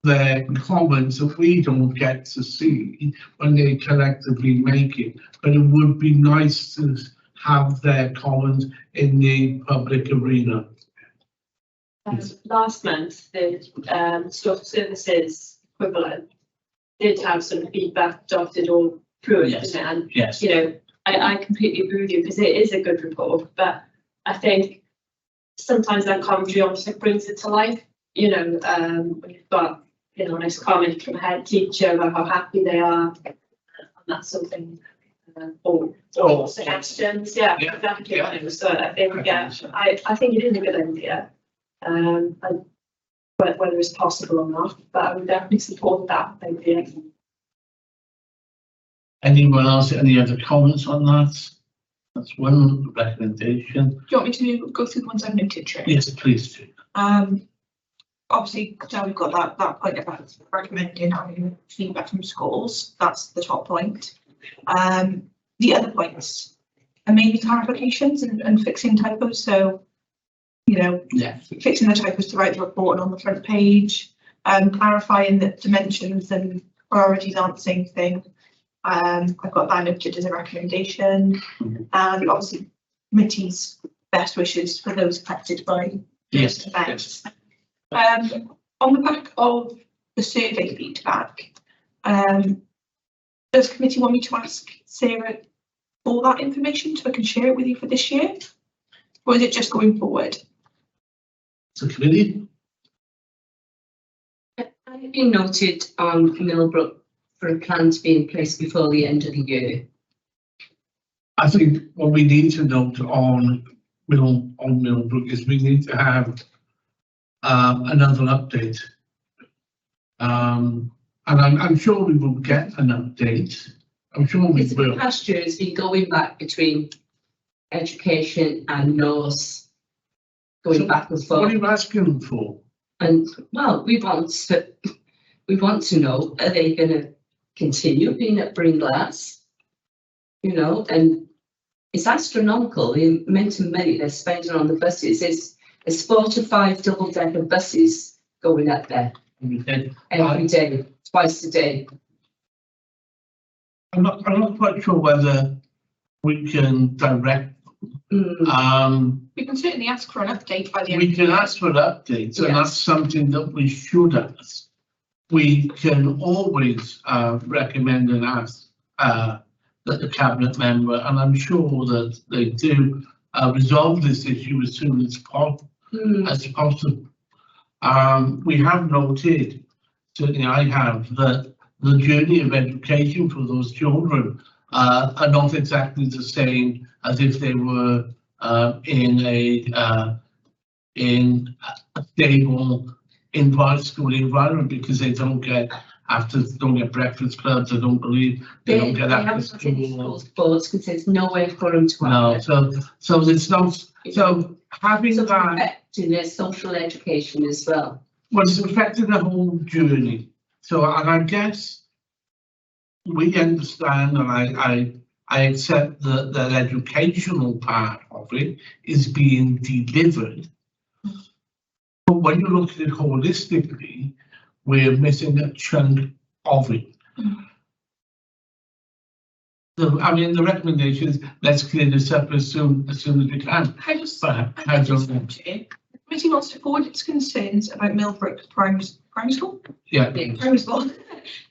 their comments that we don't get to see when they collectively make it. But it would be nice to have their comments in the public arena. Last month, the social services equivalent did have some feedback dotted all through it, Yes. and Yes. you know, I completely agree with you, because it is a good report, but I think sometimes that commentary also brings it to life. You know, when you've got, you know, a nice comment from a head teacher about how happy they are, and that's something. Or suggestions, yeah, exactly. Yeah. So I think, yeah, I think it is a good idea. And whether it's possible or not, but I would definitely support that idea. Anyone else, any other comments on that? That's one recommendation. Do you want me to go through the ones I've noted, Chair? Yes, please do. Obviously, now we've got that point about recommending having feedback from schools. That's the top point. The other points are mainly clarifications and fixing typos. So, you know, fixing the typos throughout the report and on the front page, clarifying that dimensions and priorities aren't the same thing. I've got that noted as a recommendation, and obviously committee's best wishes for those affected by Yes. events. On the back of the survey feedback, does committee want me to ask Sarah for that information so I can share it with you for this year? Or is it just going forward? The committee? I've been noted on Millbrook for a plan to be in place before the end of the year. I think what we need to note on Millbrook is we need to have another update. And I'm sure we will get an update. I'm sure we will. The past year has been going back between education and Norse, going back and forth. What are you asking for? And well, we want to know, are they going to continue being at Bringlass? You know, and it's astronomical the amount of money they're spending on the buses. There's 4 to 5 double-decker buses going up there every day, twice a day. I'm not quite sure whether we can direct. We can certainly ask for an update by the end. We can ask for updates, and that's something that we should ask. We can always recommend and ask that the cabinet member, and I'm sure that they do, resolve this issue as soon as possible. We have noted, certainly I have, that the journey of education for those children are not exactly the same as if they were in a stable school environment, because they don't get breakfast clubs. I don't believe they don't get after school sports, because there's nowhere for them to no, so it's not. So having that affecting their social education as well. Well, it's affecting the whole journey. So, and I guess we understand, and I accept that that educational part of it is being delivered. But when you look at it holistically, we're missing a chunk of it. So, I mean, the recommendation is let's clear this up as soon as we can. The committee wants to forward its concerns about Millbrook Primary School. Yeah. Primary School.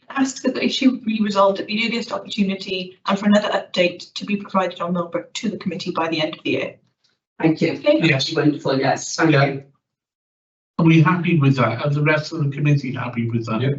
Asks that the issue be resolved at the earliest opportunity, and for another update to be provided on Millbrook to the committee by the end of the year. Thank you. Okay. Yes, wonderful. Yes, thank you. Are we happy with that? Are the rest of the committee happy with that? Yeah.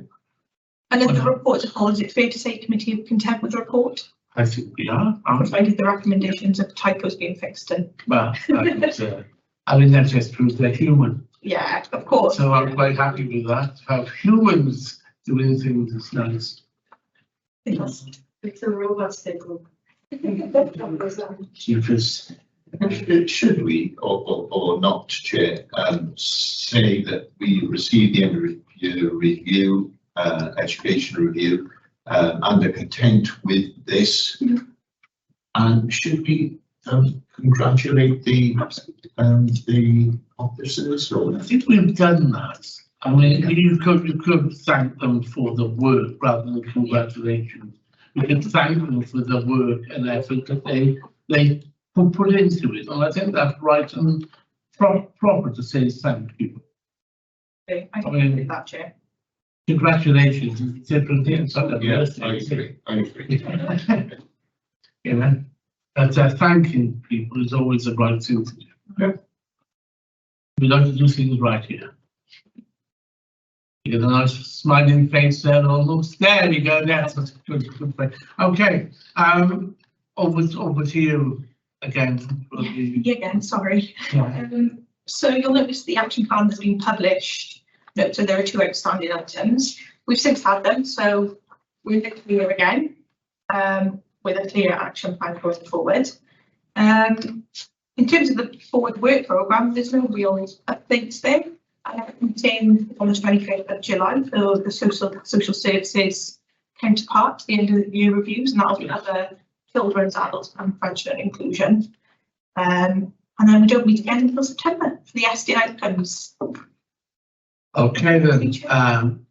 And then the report as a whole, is it fair to say committee of content with the report? I think we are. Provided the recommendations of typos being fixed and. Well, I mean, that just proves they're human. Yeah, of course. So I'm quite happy with that. Have humans doing things that's nice. It's a robot signal. Keepers. Should we, or not, Chair, say that we receive the end of review, education review, and are content with this? And should we congratulate the officers? Or I think we've done that. I mean, you could thank them for the work rather than congratulations. We could thank them for the work and effort that they put into it, and I think that's right and proper to say thank you. I I mean, agree with that, Chair. Congratulations is a different thing. Yes, I agree. You know, but thanking people is always the right thing to do. Yeah. We like to do things right here. You get a nice smiling face there almost. There we go. That's a good way. Okay. Over to you again. Yeah, again, sorry. Yeah. So you'll notice the action plan has been published. So there are 2 outstanding items. We've since had them, so we're clear again, with a clear action plan going forward. In terms of the forward work programme, there's no real updates there. Contained on the 25th of July for the social services counterpart, the end of the year reviews, and that'll be other children's, adults and functional inclusion. And then we don't meet again until September for the SD outcomes. Okay then.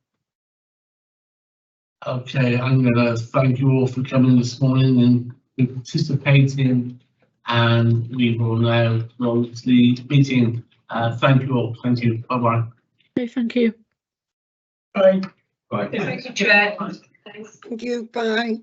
Okay, I'm going to thank you all for coming this morning and participating, and we will now close the meeting. Thank you all. Thank you. Bye bye. Okay, thank you. Bye. Right. Thank you, Chair. Thank you, bye.